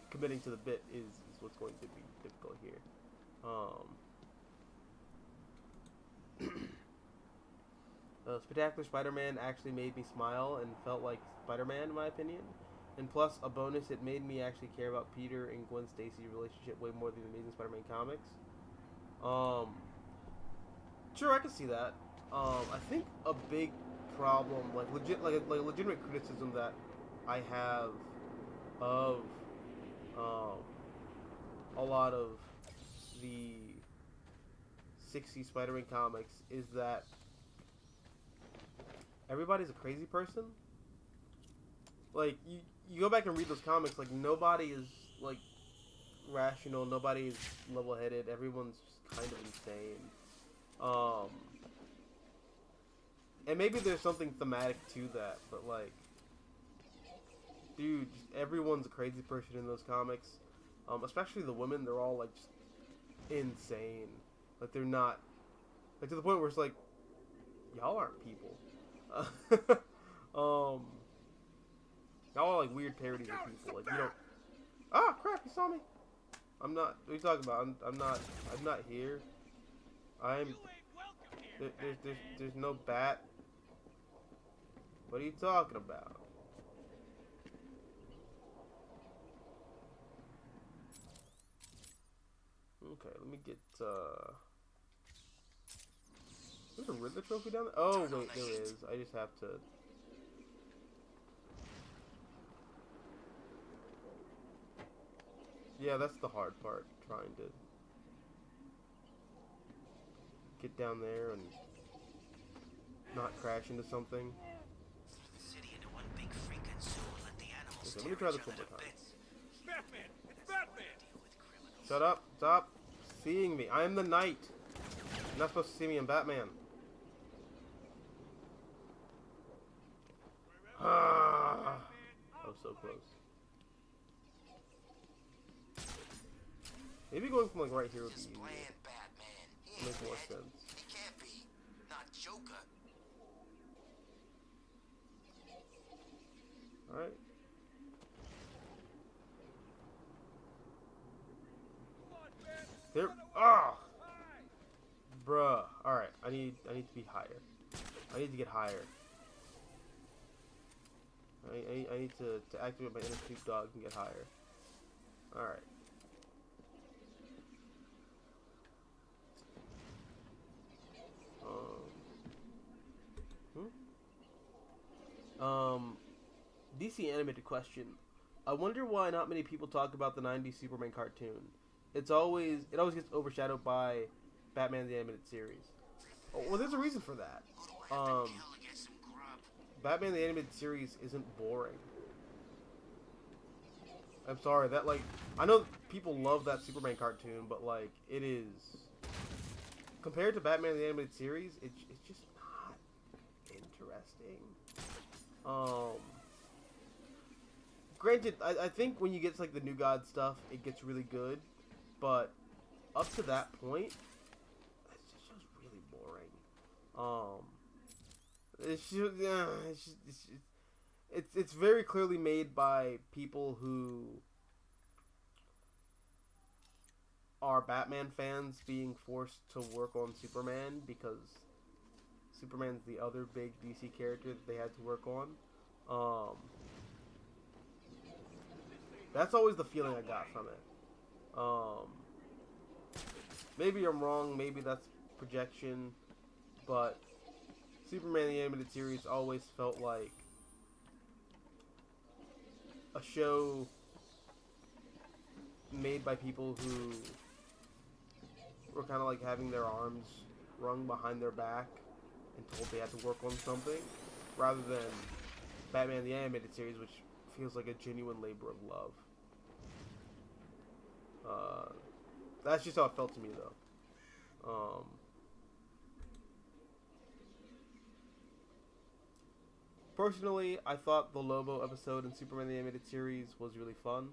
committing to the bit is what's going to be difficult here. Spectacular Spider-Man actually made me smile and felt like Spider-Man, in my opinion. And plus, a bonus, it made me actually care about Peter and Gwen Stacy's relationship way more than the Amazing Spider-Man comics. Sure, I can see that. I think a big problem, like legitimate criticism that I have of a lot of the 60s Spider-Man comics is that everybody's a crazy person. Like, you go back and read those comics, like, nobody is, like, rational, nobody is level-headed, everyone's just kind of insane. And maybe there's something thematic to that, but, like, dude, just everyone's a crazy person in those comics. Especially the women, they're all, like, just insane. Like, they're not, like, to the point where it's like, y'all aren't people. Y'all are, like, weird parodies of people. Like, you don't, ah, crap, you saw me. I'm not, what are you talking about? I'm not here. There's no bat. What are you talking about? Okay, let me get, there's a Riddler trophy down there? Oh, wait, there is. I just have to... Yeah, that's the hard part, trying to get down there and not crash into something. Okay, let me try this one more time. Batman! It's Batman! Shut up! Stop seeing me! I am the Knight! You're not supposed to see me in Batman. Ah! I was so close. Maybe going from, like, right here would be easier. Makes more sense. He can't be. Not Joker. Alright. There. Ah! Bruh. Alright. I need to be higher. I need to get higher. I need to activate my inner Snoop Dogg and get higher. Alright. DC animated question. I wonder why not many people talk about the 90s Superman cartoon. It always gets overshadowed by Batman the Animated Series. Oh, well, there's a reason for that. Batman the Animated Series isn't boring. I'm sorry, that, like, I know people love that Superman cartoon, but, like, it is, compared to Batman the Animated Series, it's just not interesting. Granted, I think when you get to, like, the New God stuff, it gets really good, but up to that point, it's just really boring. It's very clearly made by people who are Batman fans being forced to work on Superman because Superman's the other big DC character that they had to work on. That's always the feeling I got from it. Maybe I'm wrong, maybe that's projection, but Superman the Animated Series always felt like a show made by people who were kind of like having their arms wrung behind their back and told they had to work on something, rather than Batman the Animated Series, which feels like a genuine labor of love. That's just how it felt to me, though. Personally, I thought the Lobo episode in Superman the Animated Series was really fun.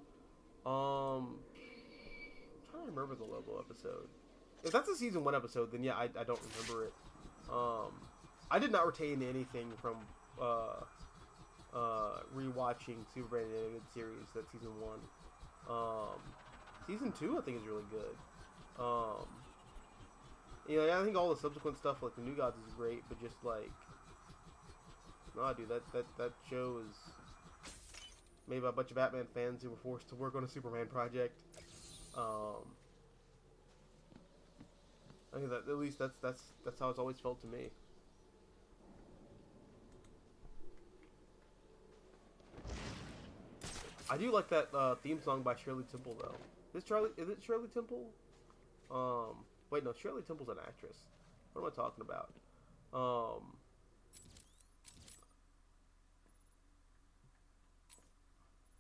I'm trying to remember the Lobo episode. If that's a season 1 episode, then yeah, I don't remember it. I did not retain anything from rewatching Superman the Animated Series. That season 1. Season 2, I think, is really good. I think all the subsequent stuff, like the New Gods, is great, but just like, nah, dude, that show is made by a bunch of Batman fans who were forced to work on a Superman project. I think that at least that's how it's always felt to me. I do like that theme song by Shirley Temple though. Is it Shirley Temple? Wait, no, Shirley Temple's an actress. What am I talking about?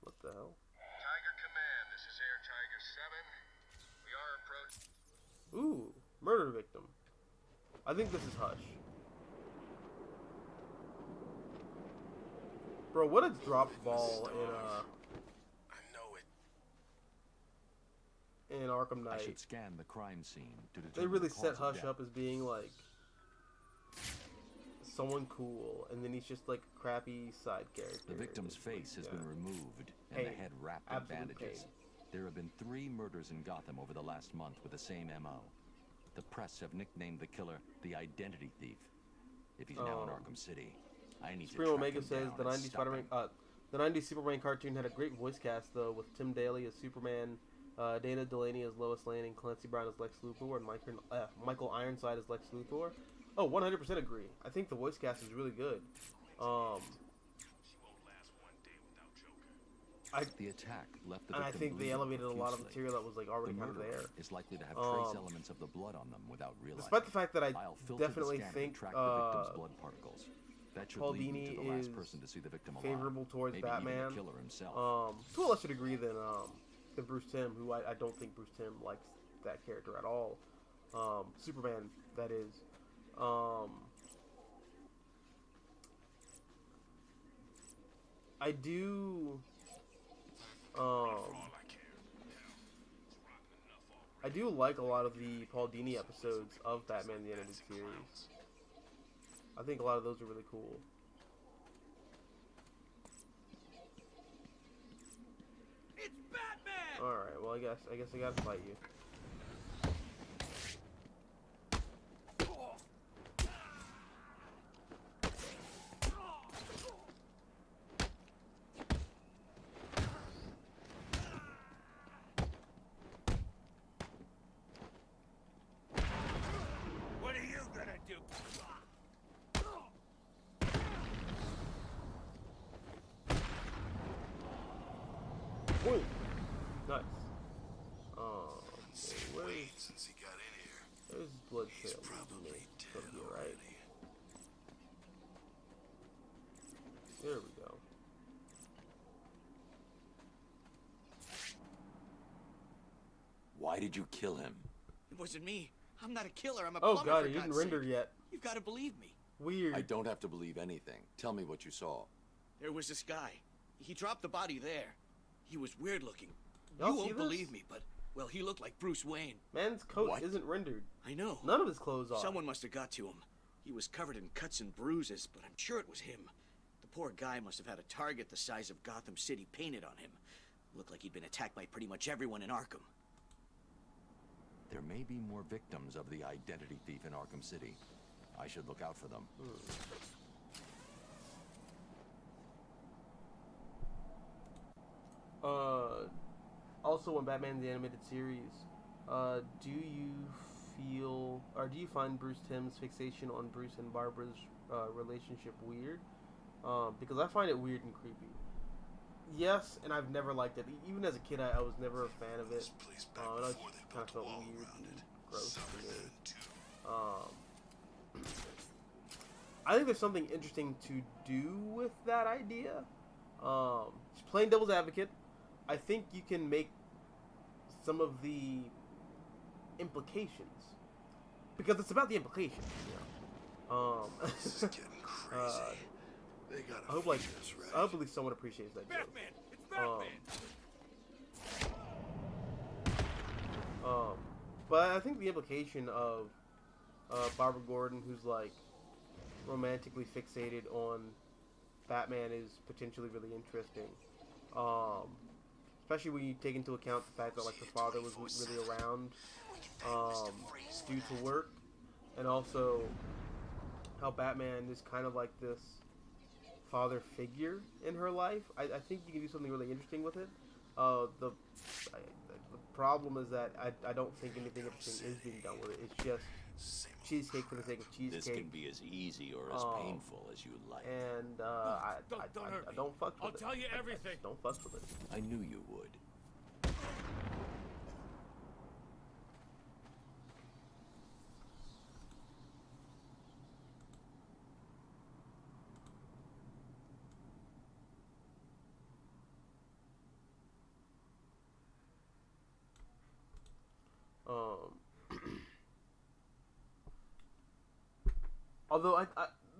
What the hell? Tiger Command, this is Air Tiger 7. We are approaching. Ooh, murder victim. I think this is Hush. Bro, what a drop ball in Arkham Knight. I should scan the crime scene to determine They really the set cause of Hush death. up as being like someone cool, and then he's just like a crappy side character. The victim's face has been removed and Pain. the head wrapped in Absolute bandages. pain. There have been 3 murders in Gotham over the last month with the same MO. The press have nicknamed the killer the Identity Thief. If he's now in Arkham City, I need Supreme to track Omega him says down the and 90s stop Spider-Man, him. the 90s Superman cartoon had a great voice cast though, with Tim Daly as Superman, Dana Delaney as Lois Lane, and Clancy Brown as Lex Luthor, and Michael Ironside as Lex Luthor. Oh, 100% agree. I think the voice cast is really good. The attack left the And I victim think they bleeding elevated a lot of profusely. material that was like already The kind of murderer there. is likely to have trace elements of the blood on them without realizing. Despite the fact that I I'll filter definitely the scanner think and track the victim's blood particles. That should Paul lead me Dini to the last is person to see the victim alive. favorable towards Maybe even Batman. the killer himself. To a lesser degree than Bruce Timm, who I don't think Bruce Timm likes that character at all. Superman, that is. I do. I do like a lot of the Paul Dini episodes of Batman the Animated Series. I think a lot of those are really cool. It's Batman! Alright, well I guess I gotta fight you. What are you gonna do? Boom! Nice. Where's Since he got in here, there's blood he's trail? probably dead From here, right? already. There we go. Why did you kill him? It wasn't me. I'm not a killer. I'm a Oh plumber, god, for he didn't God's render sake. yet. You've got to believe me. Weird. I don't have to believe anything. Tell me what you saw. There was this guy. He dropped the body there. He was weird looking. Y'all You see won't this? believe me, but, well, he looked like Bruce Wayne. Man's coat What? isn't rendered. I know. None of his clothes are. Someone must have got to him. He was covered in cuts and bruises, but I'm sure it was him. The poor guy must have had a target the size of Gotham City painted on him. Looked like he'd been attacked by pretty much everyone in Arkham. There may be more victims of the Identity Thief in Arkham City. I should look out for them. Also on Batman the Animated Series, do you find Bruce Timm's fixation on Bruce and Barbara's relationship weird? Because I find it weird and creepy. Yes, and I've never liked it. Even as a kid, I was never a fan of it. Place It back always before they kind of built a felt wall weird around and it. gross to Summer me. then, too. I think there's something interesting to do with that idea. Just playing devil's advocate, I think you can make some of the implications, because it's about the implications. You know? This is getting crazy. They gotta I hope like feed us, right? I hope at least someone appreciates that joke. Batman! It's Batman! But I think the implication of Barbara Gordon, who's like romantically fixated on Batman, is potentially really interesting. Especially when you take into account the fact that like her father wasn't really around due to work, and also how Batman is kind of like this father figure in her life. I think you can do something really interesting with it. The problem is that I don't think anything interesting is being done with it. It's just cheesecake for the sake of cheesecake. This can be as easy or as painful as you like. And I don't fuck with it. I'll tell you everything. I just don't fuck with it. I knew you would. Although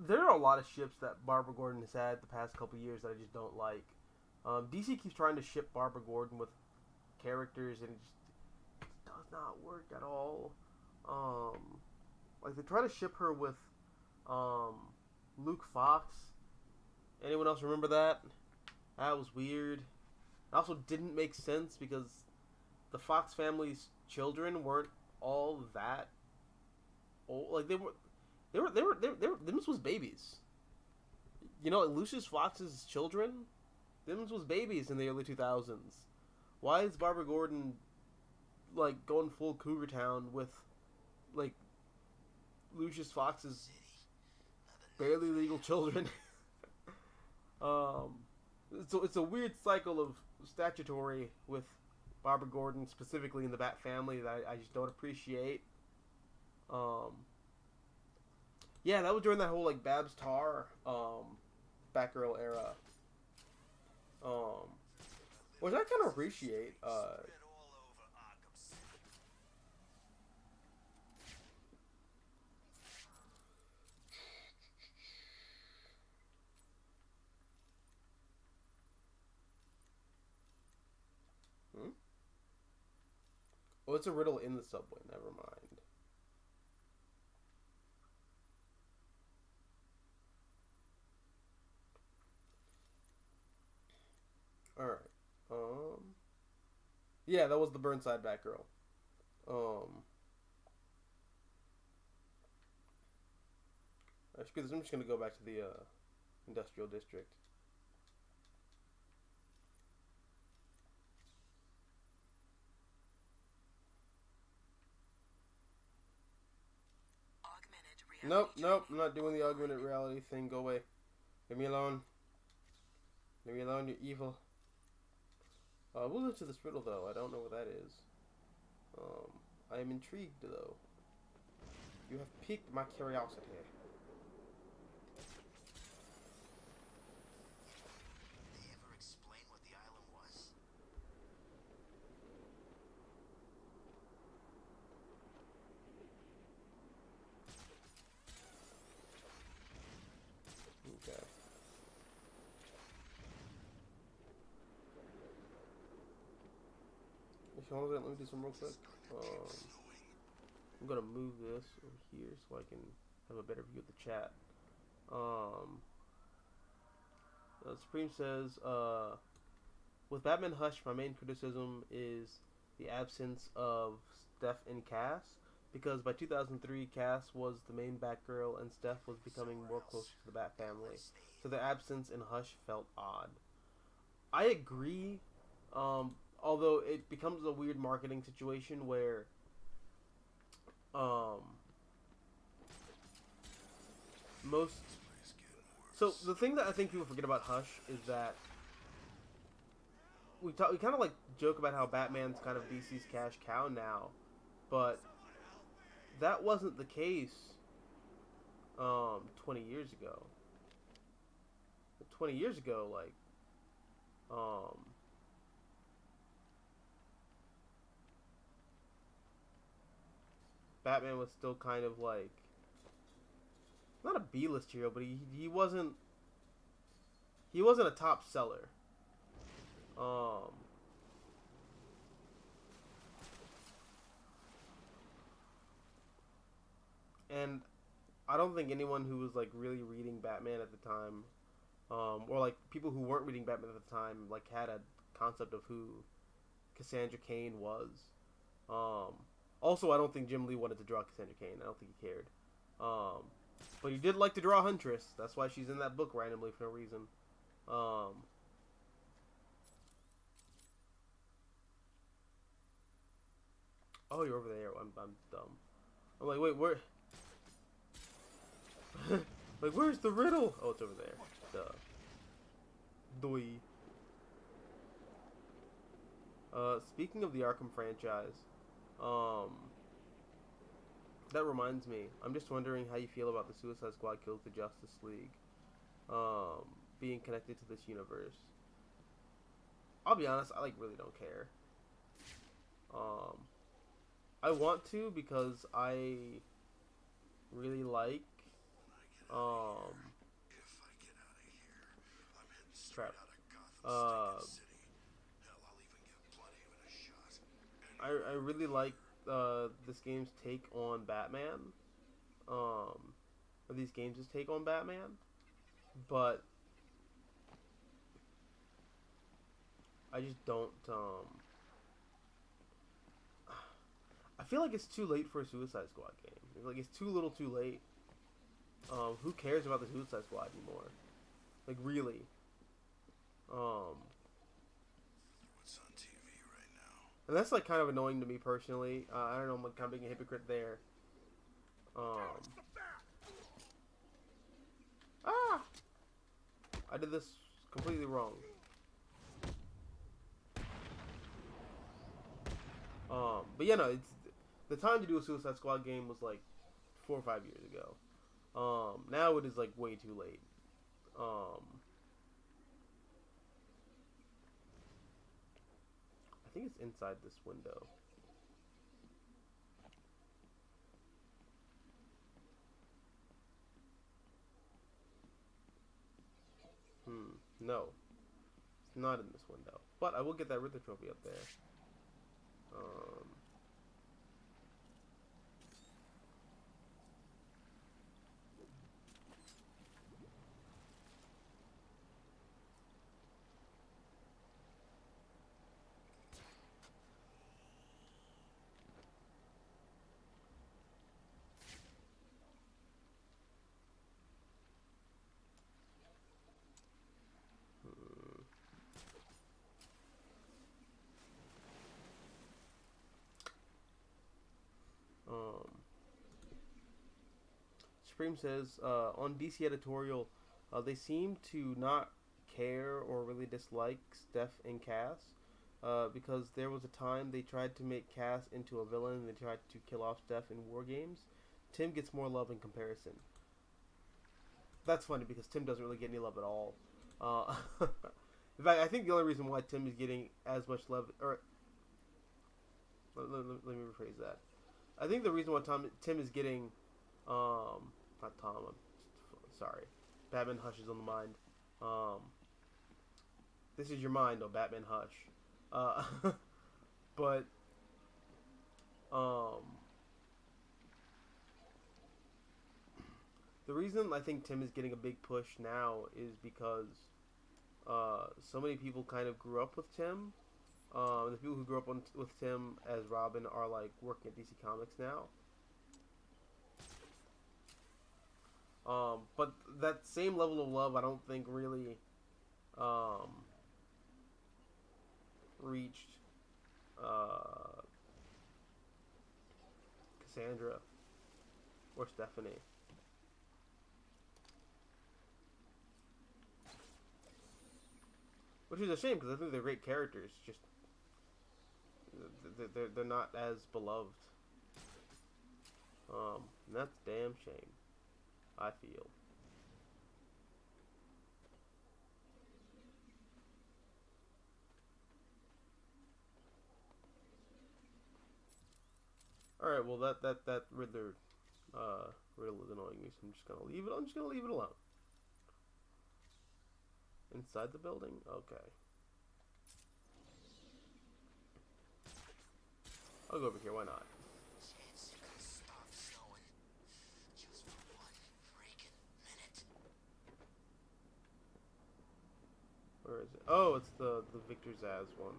there are a lot of ships that Barbara Gordon has had the past couple years that I just don't like. DC keeps trying to ship Barbara Gordon with characters, and it just does not work at all. Like they try to ship her with Luke Fox. Anyone else remember that? That was weird. It also didn't make sense because the Fox family's children weren't all that old. Like them was babies. You know, Lucius Fox's children, them was babies in the early 2000s. Why is Barbara Gordon like going full Cougar Town with like Lucius Fox's barely legal children? It's a weird cycle of statutory with Barbara Gordon, specifically in the Bat family, that I just don't appreciate. Yeah, that was during that whole like Babs Tarr Batgirl era. Which I kind of appreciate. Oh, it's a riddle in the subway. Never mind. Alright. Yeah, that was the Burnside Batgirl. I'm just gonna go back to the industrial district. Nope, I'm not doing the augmented reality thing. Go away. Leave me alone. Leave me alone, you're evil. We'll look to this riddle, though. I don't know what that is. I am intrigued, though. You have piqued my curiosity. Did they ever explain what the island was? Okay. Let me do some real quick. I'm gonna move this over here so I can have a better view of the chat. Supreme says, with Batman Hush, my main criticism is the absence of Steph and Cass, because by 2003, Cass was the main Batgirl and Steph was becoming more closer to the Bat family, so their absence in Hush felt odd. I agree, although it becomes a weird marketing situation where so the thing that I think people forget about Hush is that we kind of like joke about how Batman's kind of DC's cash cow now, but that wasn't the case 20 years ago. 20 years ago, like Batman was still kind of like not a B-list hero, but he wasn't a top seller. and I don't think anyone who was like really reading Batman at the time, or like people who weren't reading Batman at the time, like had a concept of who Cassandra Cain was. Also, I don't think Jim Lee wanted to draw Cassandra Cain. I don't think he cared. But he did like to draw Huntress. That's why she's in that book randomly for no reason. Oh, you're over there. I'm dumb. I'm like, wait, where? Like, where's the riddle? Oh, it's over there. Duh. Doi. Speaking of the Arkham franchise, that reminds me. I'm just wondering how you feel about the Suicide Squad kills the Justice League, being connected to this universe. I'll be honest, I like really don't care. I want to because I really like crap. I really like this game's take on Batman. Or these games' take on Batman, but I just don't. I feel like it's too late for a Suicide Squad game. Like, it's too little, too late. Who cares about the Suicide Squad anymore? Like, really? What's on TV right now? And that's like kind of annoying to me personally. I don't know. I'm like kind of being a hypocrite there. I did this completely wrong. But yeah, no, it's the time to do a Suicide Squad game was like 4 or 5 years ago. Now it is like way too late. I think it's inside this window. No. It's not in this window. But I will get that Riddler trophy up there. Supreme says, on DC editorial, they seem to not care or really dislike Steph and Cass, because there was a time they tried to make Cass into a villain and they tried to kill off Steph in War Games. Tim gets more love in comparison. That's funny because Tim doesn't really get any love at all. In fact, I think the only reason why Tim is getting as much love, or let me rephrase that. I think the reason why Tim is getting, not Tom, I'm sorry, Batman Hush is on the mind. This is your mind, oh Batman Hush. But the reason I think Tim is getting a big push now is because so many people kind of grew up with Tim. The people who grew up with Tim as Robin are like working at DC Comics now. But that same level of love, I don't think really reached Cassandra or Stephanie. Which is a shame because I think they're great characters. Just they're not as beloved. And that's a damn shame, I feel. Alright, well that Riddler riddle is annoying me, so I'm just gonna leave it alone. Inside the building? Okay. I'll go over here, why not? It's gonna stop snowing. Oh, it's the Victor Zaz one.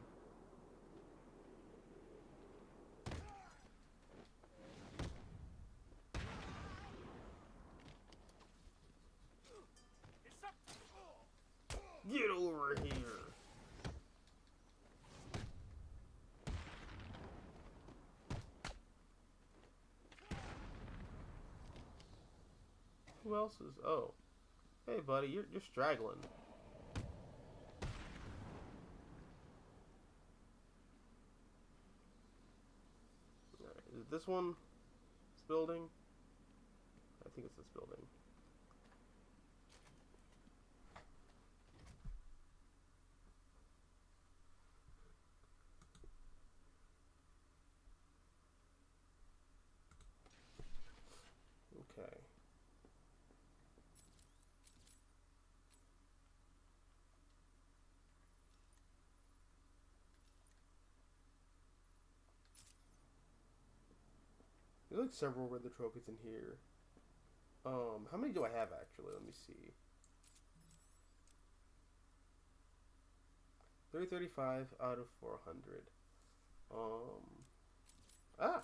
Get over here. Who else is? Oh, hey buddy, you're straggling. Alright, is it this one? This building? I think it's this building. Okay. There's like several Riddler trophies in here. How many do I have actually? Let me see. 335 out of 400. Ah!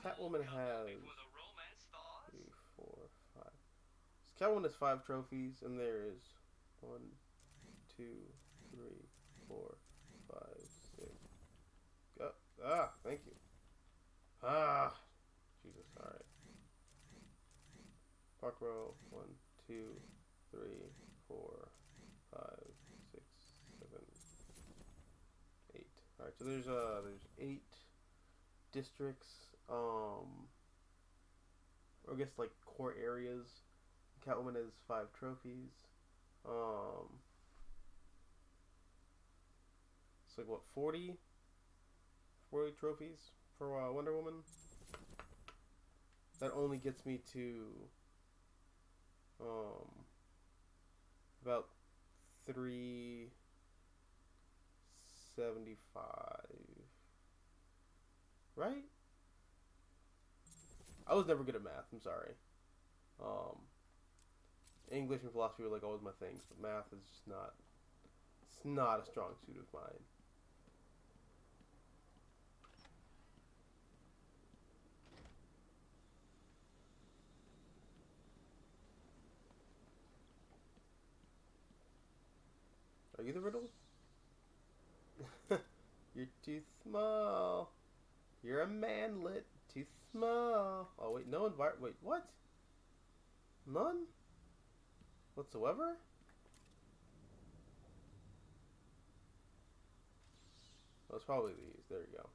Catwoman has 3, 4, 5. So Catwoman has 5 trophies, and there is 1, 2, 3, 4, 5, 6. Thank you. Jesus, alright. Park Row, 1, 2, 3, 4, 5, 6, 7, 8. Alright, so there's 8 districts, or I guess like core areas. Catwoman has 5 trophies. It's like what, 40 trophies for Wonder Woman. That only gets me to about 375, right? I was never good at math. I'm sorry. English and philosophy were like always my things, but math is just not. It's not a strong suit of mine. Are you the riddle? You're too small. You're a manlet. Too small. Oh wait, no environment. Wait, what? None? Whatsoever? Oh, it's probably these. There you go.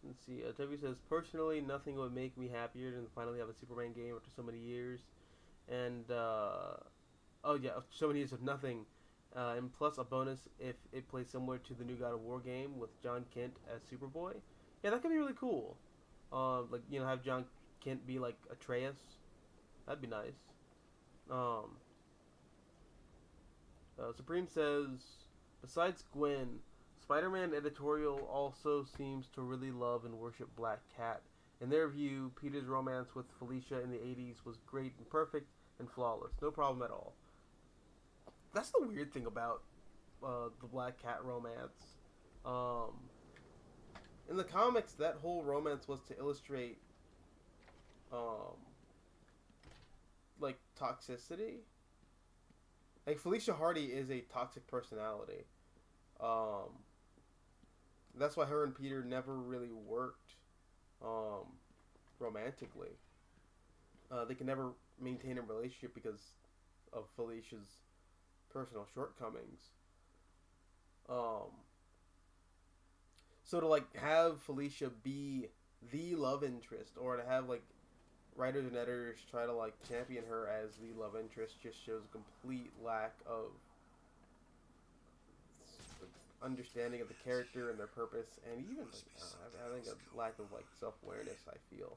Let's see. Debbie says, personally, nothing would make me happier than to finally have a Superman game after so many years. And, oh yeah, so many years of nothing. And plus a bonus if it plays similar to the new God of War game with John Kent as Superboy. Yeah, that could be really cool. Like, you know, have John Kent be like Atreus. That'd be nice. Supreme says, besides Gwen, Spider-Man editorial also seems to really love and worship Black Cat. In their view, Peter's romance with Felicia in the 80s was great and perfect and flawless. No problem at all. That's the weird thing about the Black Cat romance. In the comics, that whole romance was to illustrate like toxicity. Like Felicia Hardy is a toxic personality. That's why her and Peter never really worked romantically. They can never maintain a relationship because of Felicia's personal shortcomings. So to like have Felicia be the love interest, or to have like writers and editors try to like champion her as the love interest, just shows a complete lack of understanding of the character and their purpose, and even like, I think a lack of like self-awareness. I feel.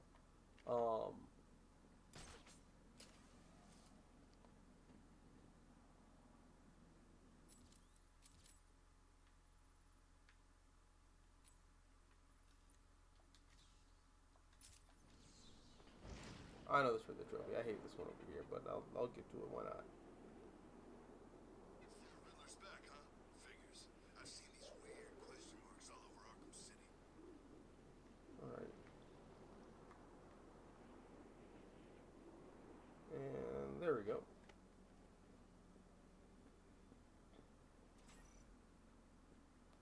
I know this for the trophy. I hate this one over here, but I'll get to it. Why not? Riddler's back, huh? Figures. I've seen these weird question marks all over Arkham City. All right. And there we go.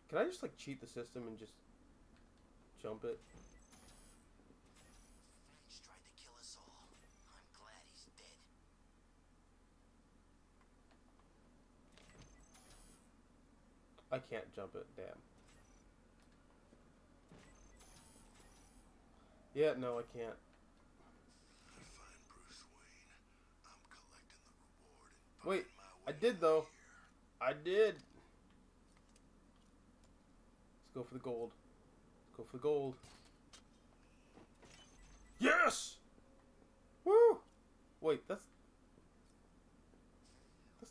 Can I just like cheat the system and just jump it? French tried to kill us all. I'm glad he's dead. I can't jump it. Damn. Yeah, no, I can't. Find Bruce Wayne. I'm collecting the reward and Wait, buying my I way did though. out I did. Let's go for the gold. Let's go for the gold. Yes! Woo! Wait, that's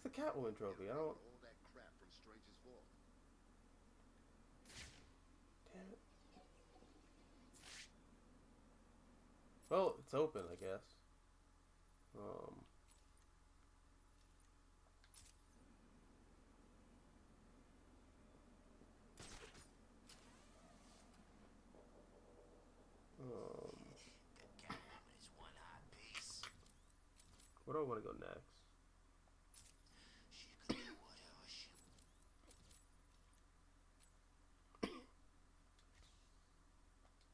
the Catwoman trophy. I don't. all that crap from Strange's vault. Damn it. Well, it's open, I guess. That Catwoman is one hot piece. Where do I want to go next? She could do whatever she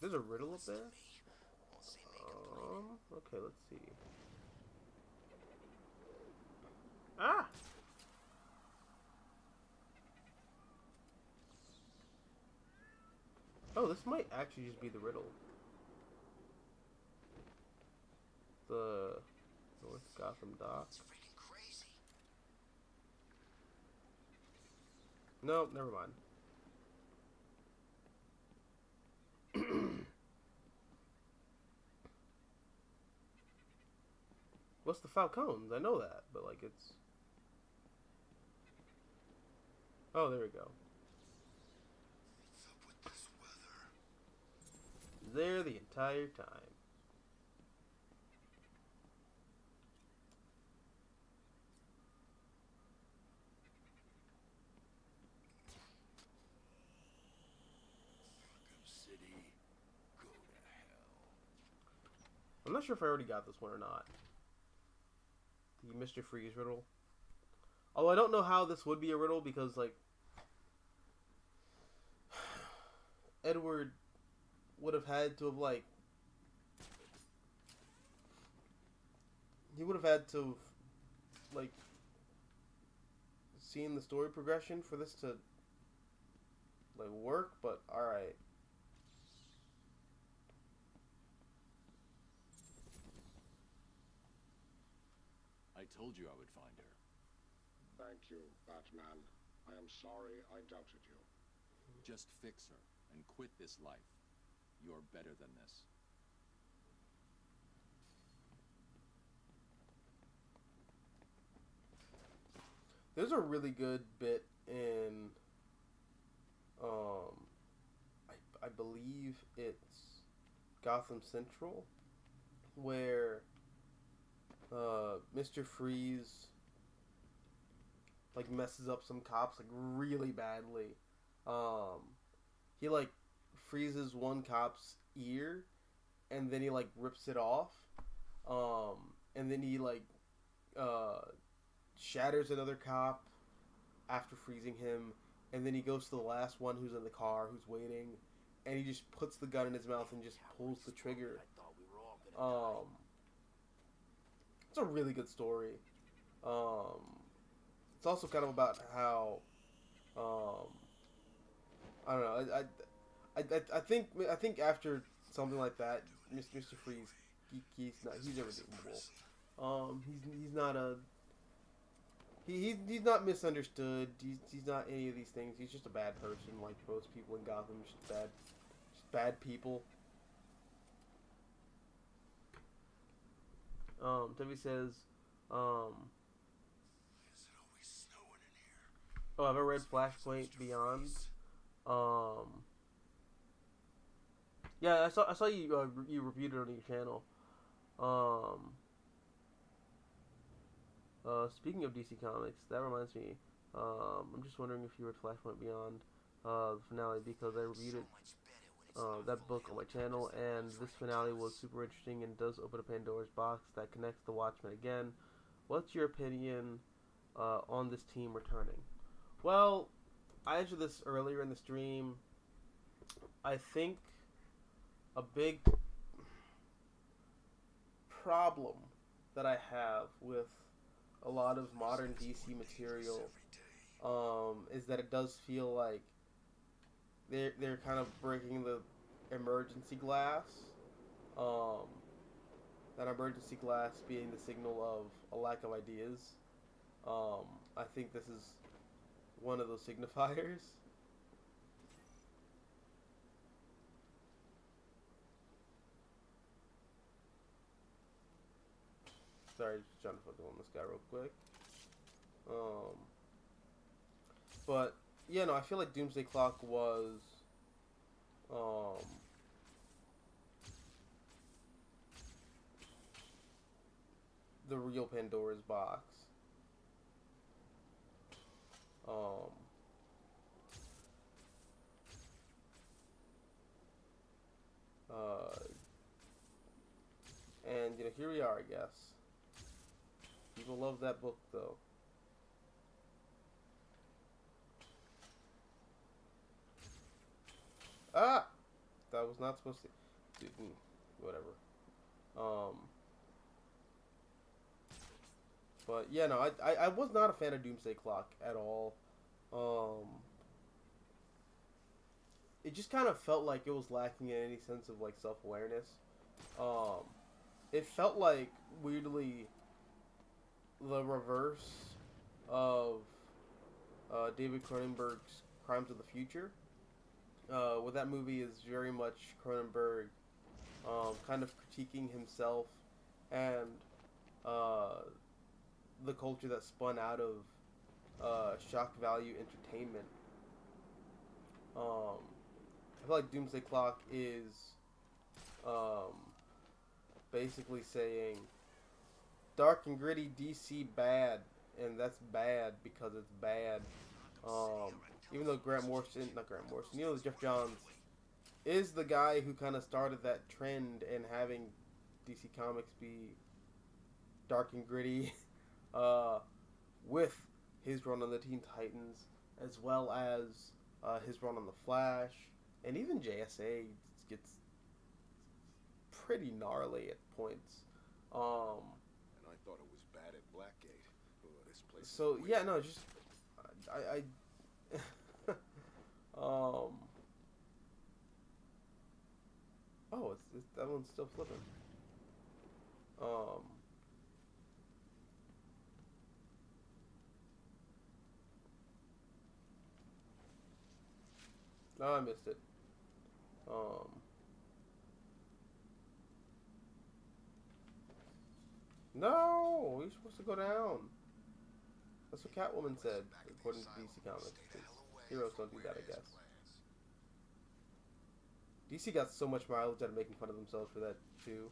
There's a riddle up wants to there? me. Won't see me complaining. Okay, let's see. Ah! Oh, this might actually just be the riddle. The North Gotham Dock. It's freaking crazy. No, never mind. What's the Falcons? I know that, but like it's. Oh, there we go. What's up with this weather? There the entire time. Arkham City, go to hell. I'm not sure if I already got this one or not. The Mr. Freeze riddle. Although I don't know how this would be a riddle because, like, Edward would have had to have, like, he would have had to have, like, seen the story progression for this to, like, work, but alright. I told you I would find her. Thank you, Batman. I am sorry I doubted you. Just fix her and quit this life. You're better than this. There's a really good bit in, I believe it's Gotham Central, where, Mr. Freeze, like, messes up some cops, like, really badly. He, like, freezes one cop's ear, and then he, like, rips it off, and then he, like, shatters another cop after freezing him, and then he goes to the last one who's in the car, who's waiting, and he just puts the gun in his mouth and just pulls the trigger. I thought we were all gonna die. It's a really good story. It's also kind of about how, I don't know. I think after something like that, Mr. Freeze, he's irredeemable. He's not misunderstood. He's not any of these things. He's just a bad person, like most people in Gotham. Just bad people. Debbie says, oh, have I read Flashpoint Beyond? Yeah, I saw you you reviewed it on your channel. Speaking of DC Comics, that reminds me. I'm just wondering if you read Flashpoint Beyond, the finale, because I reviewed it, that book on my channel, and this finale was super interesting and does open a Pandora's box that connects the Watchmen again. What's your opinion on this team returning? Well, I answered this earlier in the stream. I think a big problem that I have with a lot of modern DC material is that it does feel like they're kind of breaking the emergency glass. That emergency glass being the signal of a lack of ideas. I think this is one of those signifiers. Sorry, just trying to focus on this guy real quick. But yeah, no, I feel like Doomsday Clock was the real Pandora's box. And you know, here we are, I guess. People love that book, though. Ah! That was not supposed to... Dude, whatever. But, yeah, no, I was not a fan of Doomsday Clock at all. It just kind of felt like it was lacking in any sense of, like, self-awareness. It felt like, weirdly, the reverse of David Cronenberg's Crimes of the Future. What that movie is very much Cronenberg kind of critiquing himself and the culture that spun out of shock value entertainment. I feel like Doomsday Clock is basically saying dark and gritty DC bad, and that's bad because it's bad. Even though you know, Jeff Johns is the guy who kind of started that trend in having DC Comics be dark and gritty, with his run on the Teen Titans, as well as his run on the Flash, and even JSA gets pretty gnarly at points. And I thought it was bad at Blackgate. Oh, this place. So yeah, no, just I oh, it's that one's still flipping. No, I missed it. No, you're supposed to go down. That's what Catwoman said, according to DC Comics. Heroes don't do that, I guess. DC got so much mileage out of making fun of themselves for that, too.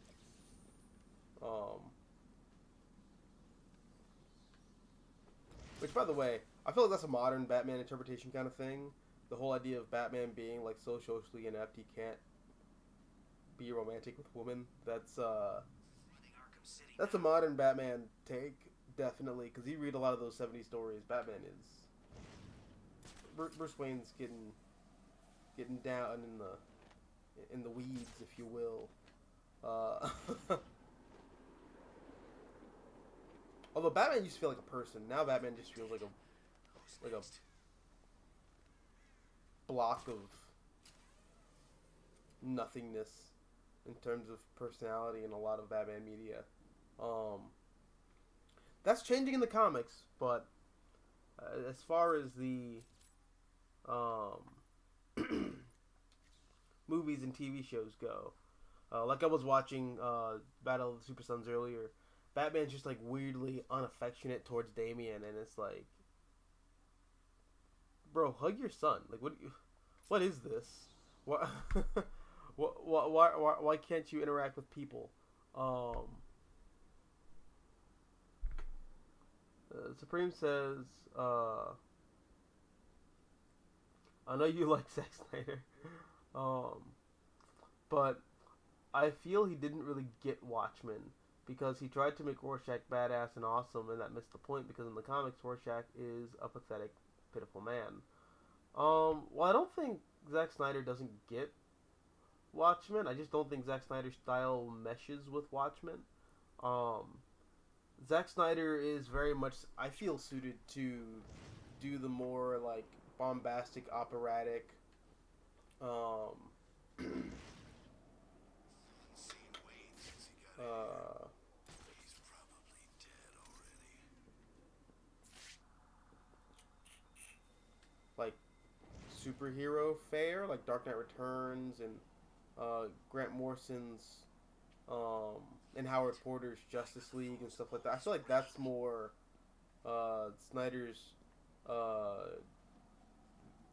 Which, by the way, I feel like that's a modern Batman interpretation kind of thing. The whole idea of Batman being, like, so socially inept he can't be romantic with women. That's a modern Batman take, definitely, because you read a lot of those 70s stories. Batman is... Bruce Wayne's getting down in the weeds, if you will. Although Batman used to feel like a person, now Batman just feels like a block of nothingness in terms of personality in a lot of Batman media. That's changing in the comics, but As far as the um, movies and TV shows go, like I was watching Battle of the Super Sons earlier, Batman's just like weirdly unaffectionate towards Damian, and it's like, bro, hug your son. Like, what is this? What, why can't you interact with people? Supreme says, I know you like Zack Snyder, but I feel he didn't really get Watchmen because he tried to make Rorschach badass and awesome, and that missed the point because in the comics, Rorschach is a pathetic, pitiful man. Well, I don't think Zack Snyder doesn't get Watchmen. I just don't think Zack Snyder's style meshes with Watchmen. Zack Snyder is very much, I feel, suited to do the more like bombastic, operatic, like superhero fare, like Dark Knight Returns and Grant Morrison's and Howard Porter's Justice League and stuff like that. I feel like that's more Snyder's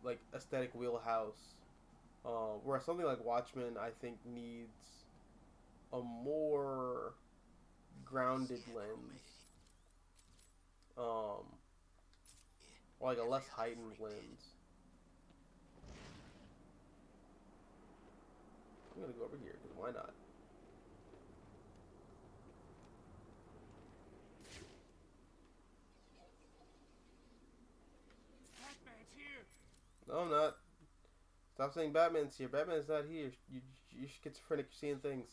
like aesthetic wheelhouse. Whereas something like Watchmen, I think, needs a more grounded lens, or like a less heightened lens. I'm gonna go over here because why not? Batman's here. No, I'm not. Stop saying Batman's here. Batman's not here. You're schizophrenic. You're seeing things.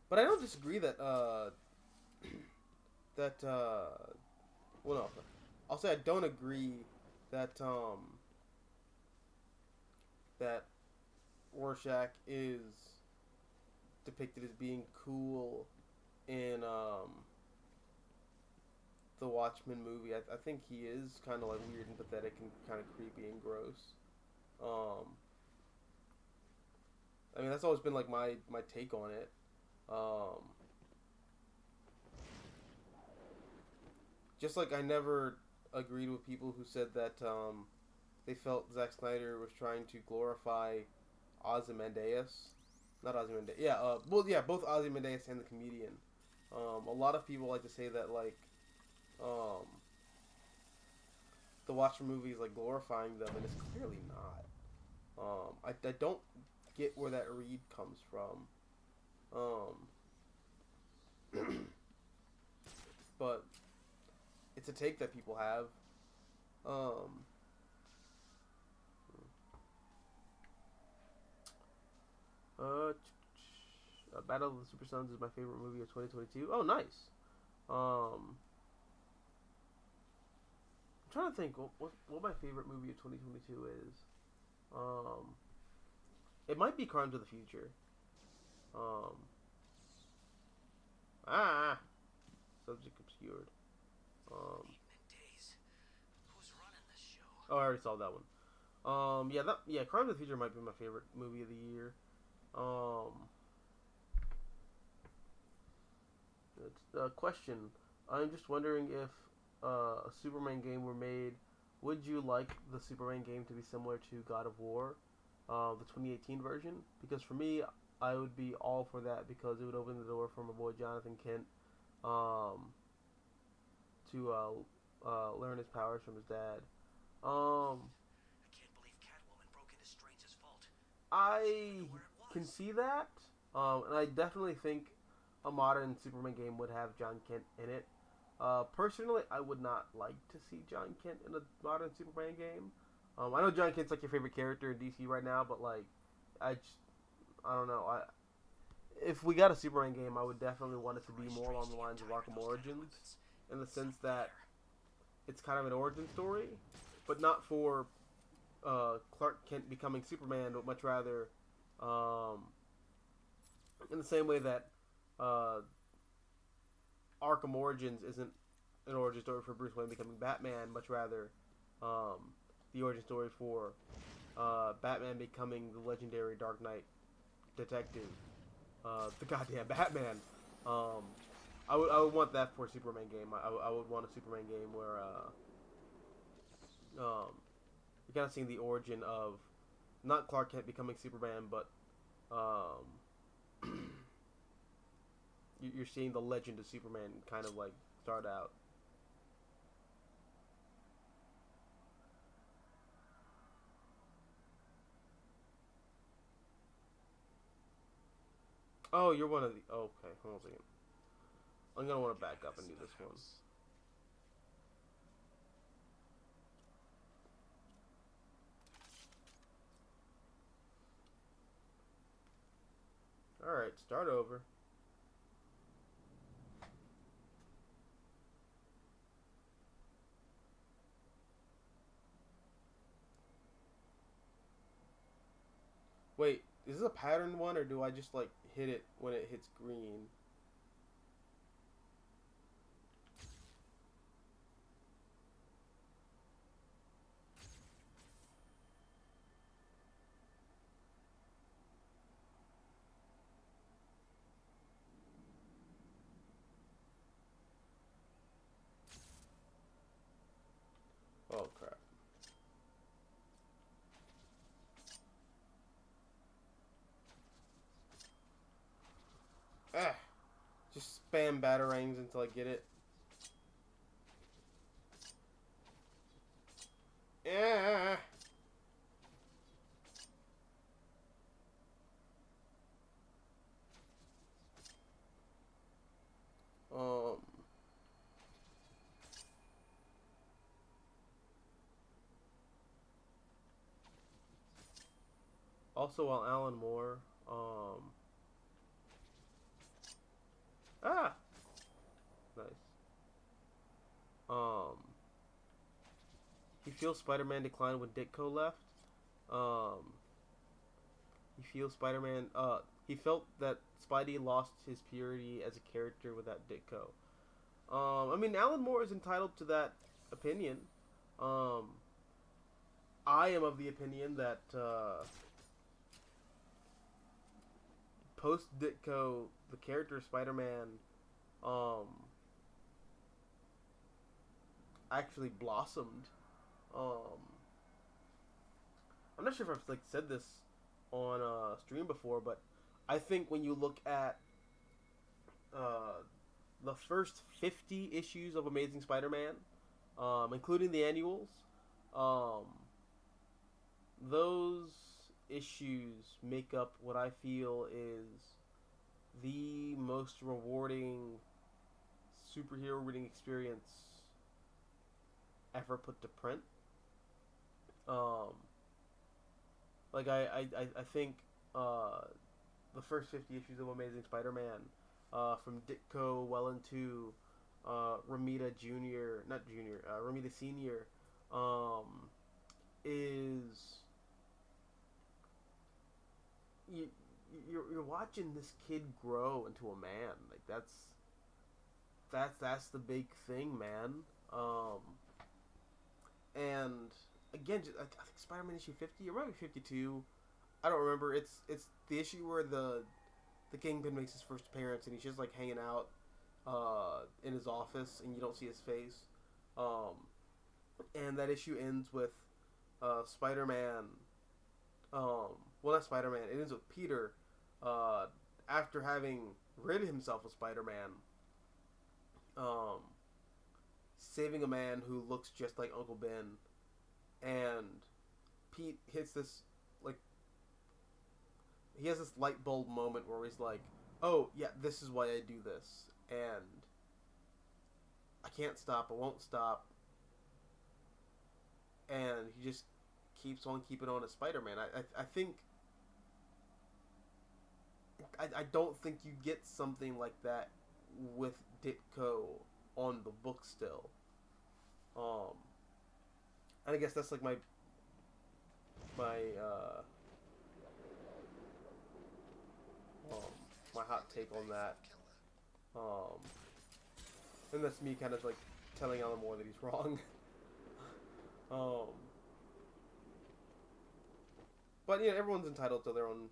But I don't disagree that well, no, I'll say I don't agree that that Rorschach is depicted as being cool in the Watchmen movie. I think he is kind of like weird and pathetic and kind of creepy and gross. I mean, that's always been like my take on it. Just like I never agreed with people who said that they felt Zack Snyder was trying to glorify Ozymandias. Not Ozymandias. Yeah, both Ozymandias and the comedian. A lot of people like to say that, like, the Watchmen movie is, like, glorifying them, and it's clearly not. I don't get where that read comes from. But it's a take that people have. Battle of the Super Sons is my favorite movie of 2022. Oh, nice. I'm trying to think what my favorite movie of 2022 is. It might be Crimes of the Future. Subject obscured. Who's running this show? Oh, I already saw that one. Crimes of the Future might be my favorite movie of the year. It's a question. I'm just wondering if a Superman game were made, would you like the Superman game to be similar to God of War, the 2018 version? Because for me, I would be all for that because it would open the door for my boy Jonathan Kent to learn his powers from his dad. I can't believe Catwoman broke into Strange's vault. I can see that, and I definitely think a modern Superman game would have John Kent in it. Personally, I would not like to see John Kent in a modern Superman game. I know John Kent's like your favorite character in DC right now, but like, I don't know. If we got a Superman game, I would definitely want it to be more along the lines of Arkham Origins, in the sense that it's kind of an origin story, but not for Clark Kent becoming Superman, but much rather In the same way that Arkham Origins isn't an origin story for Bruce Wayne becoming Batman, much rather the origin story for Batman becoming the legendary Dark Knight detective, the goddamn Batman. I would want that for a Superman game. I would want a Superman game where you're kind of seeing the origin of not Clark Kent becoming Superman, but you're seeing the legend of Superman kind of like start out. Oh, you're one of the... Oh, okay, hold on a second. I'm going to want to back up and do this one. Alright, start over. Wait, is this a pattern one, or do I just, like, hit it when it hits green? Oh, crap. Ah! Just spam batarangs until I get it. Yeah. Um. Also, while Alan Moore, ah, nice. He feels Spider-Man declined when Ditko left. Um, he feels Spider-Man. He felt that Spidey lost his purity as a character without Ditko. I mean, Alan Moore is entitled to that opinion. I am of the opinion that post Ditko, the character of Spider-Man, actually blossomed. I'm not sure if I've like said this on stream before, but I think when you look at the first 50 issues of Amazing Spider-Man, including the annuals, those issues make up what I feel is the most rewarding superhero reading experience ever put to print. Like I think the first 50 issues of Amazing Spider-Man, from Ditko well into Romita Jr., not Jr., Romita Sr., is you're watching this kid grow into a man. Like that's the big thing, man. And again, I think Spider-Man issue 50 or maybe 52. I don't remember. It's the issue where the Kingpin makes his first appearance and he's just like hanging out in his office and you don't see his face. And that issue ends with Spider-Man. Well, not Spider-Man. It ends with Peter after having rid himself of Spider-Man, saving a man who looks just like Uncle Ben, and Pete hits this, like, he has this light bulb moment where he's like, oh, yeah, this is why I do this, and I can't stop, I won't stop, and he just keeps on keeping on as Spider-Man. I think, I don't think you get something like that with Ditko on the book still. And I guess that's like my my hot take on that. And that's me kind of like telling Alan Moore that he's wrong. But yeah, everyone's entitled to their own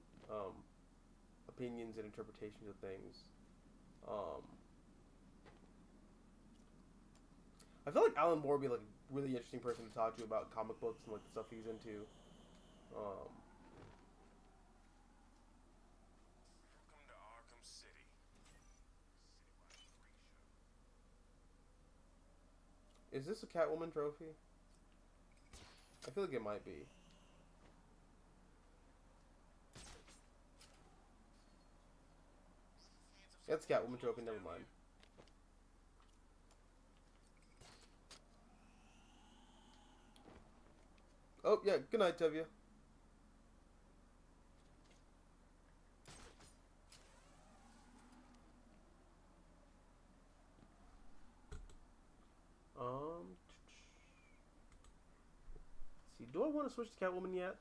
opinions and interpretations of things. I feel like Alan Moore would be like a really interesting person to talk to about comic books and like the stuff he's into. Welcome to Arkham City. Is this a Catwoman trophy? I feel like it might be. That's Catwoman trophy, never mind. Oh, yeah, good night, Tevye. Let's see, do I want to switch to Catwoman yet?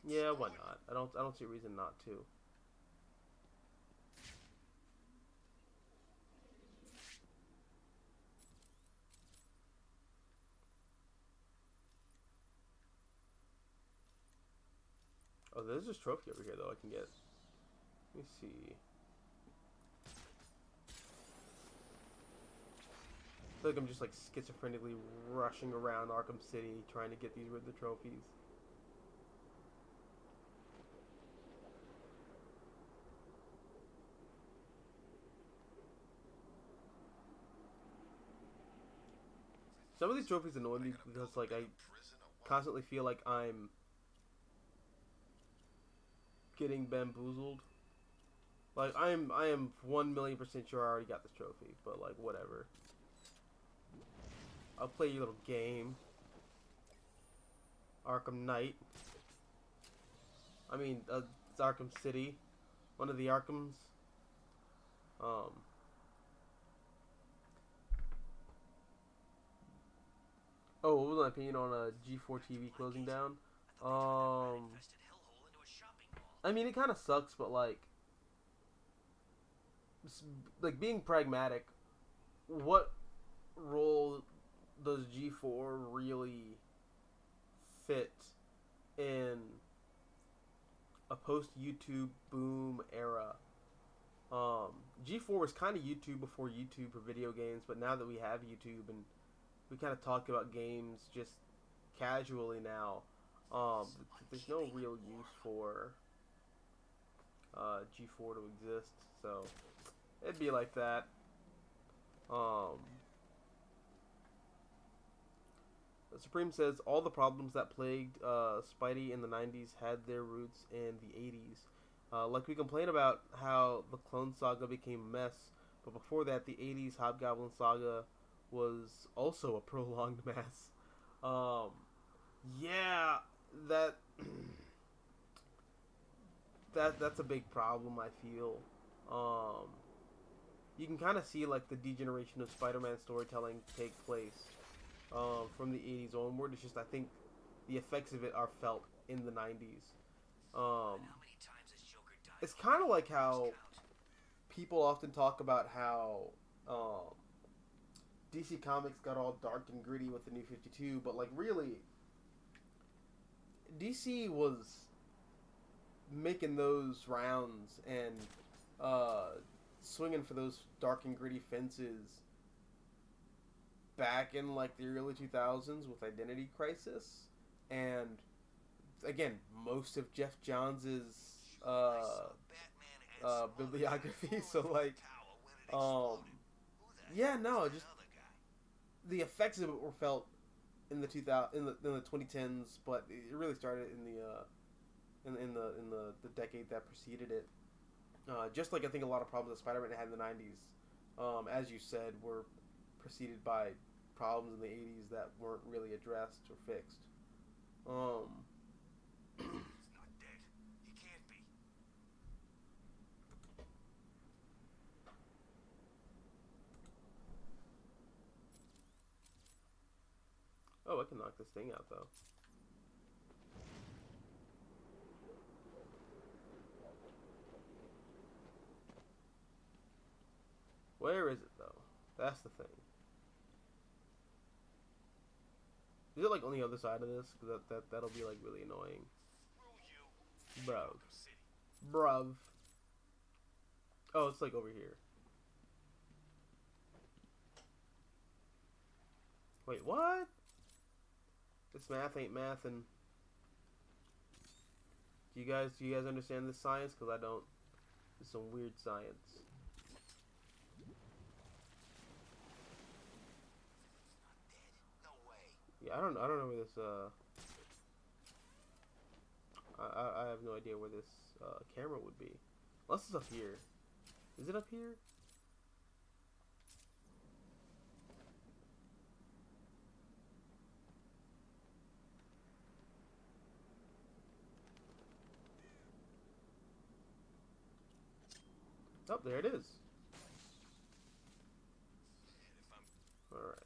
Yeah, why not? I don't see a reason not to. Oh, there's this trophy over here though I can get. Let me see. I feel like I'm just like schizophrenically rushing around Arkham City trying to get these Riddler trophies. Some of these trophies annoy me because like I constantly feel like I'm getting bamboozled. Like I am 1,000,000% sure I already got this trophy, but like whatever. I'll play your little game. Arkham Knight. I mean, it's Arkham City, one of the Arkhams. Oh, what was my opinion on G4 TV closing down? I mean, it kind of sucks, but like being pragmatic, what role does G4 really fit in a post-YouTube boom era? G4 was kind of YouTube before YouTube for video games, but now that we have YouTube and we kind of talk about games just casually now, there's no real use for G4 to exist, so it'd be like that. The Supreme says all the problems that plagued Spidey in the 90s had their roots in the 80s. Like we complain about how the Clone Saga became a mess, but before that, the 80s Hobgoblin Saga was also a prolonged mess. Yeah, that's a big problem, I feel. You can kind of see like the degeneration of Spider-Man storytelling take place from the 80s onward. It's just I think the effects of it are felt in the 90s. It's kind of like how people often talk about how DC Comics got all dark and gritty with the New 52, but like really, DC was making those rounds and swinging for those dark and gritty fences back in like the early 2000s with Identity Crisis, and again, most of Jeff Johns' bibliography. So like, yeah, no, just the effects of it were felt in the 2010s, but it really started in the decade that preceded it. Just like I think a lot of problems that Spider-Man had in the 90s, as you said, were preceded by problems in the 80s that weren't really addressed or fixed. He's not dead. He can't be. Oh, I can knock this thing out, though. Where is it, though? That's the thing. Is it, like, on the other side of this? Because that'll be, like, really annoying. Bruv. Bruv. Oh, it's, like, over here. Wait, what? This math ain't mathin'. Do you guys understand this science? Because I don't. It's some weird science. No way. Yeah, I don't know where this I have no idea where this camera would be. Unless it's up here. Is it up here? Oh, there it is. Alright.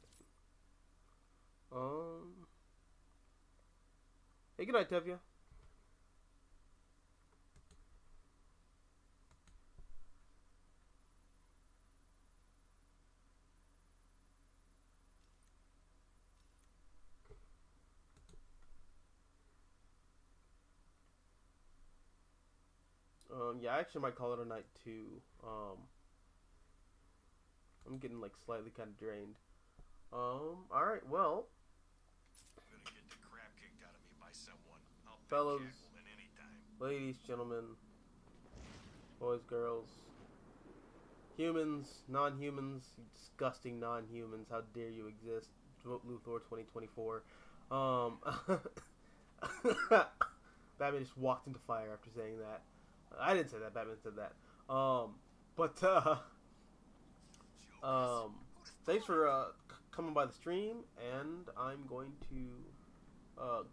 Hey, good night, Tevya. Yeah, I actually might call it a night too. I'm getting like slightly kind of drained. Alright, well. I'm gonna get the crap kicked out of me by someone. I'll pick Fellas, Catwoman anytime. ladies, gentlemen, boys, girls, humans, non-humans, you disgusting non-humans, how dare you exist? Vote Luthor 2024. Batman just walked into fire after saying that. I didn't say that. Batman said that. Thanks for coming by the stream, and I'm going to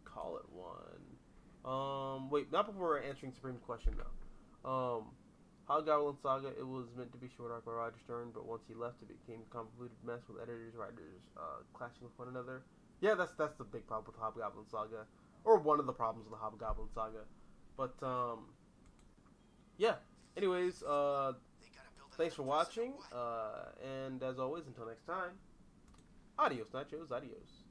call it one. Wait, not before answering Supreme's question though. Hobgoblin Saga, it was meant to be short arc by Roger Stern, but once he left, it became a convoluted mess with editors, writers clashing with one another. Yeah, that's the big problem with Hobgoblin Saga, or one of the problems with the Hobgoblin Saga. But yeah. Anyways, thanks for watching, and as always, until next time, adios nachos, adios.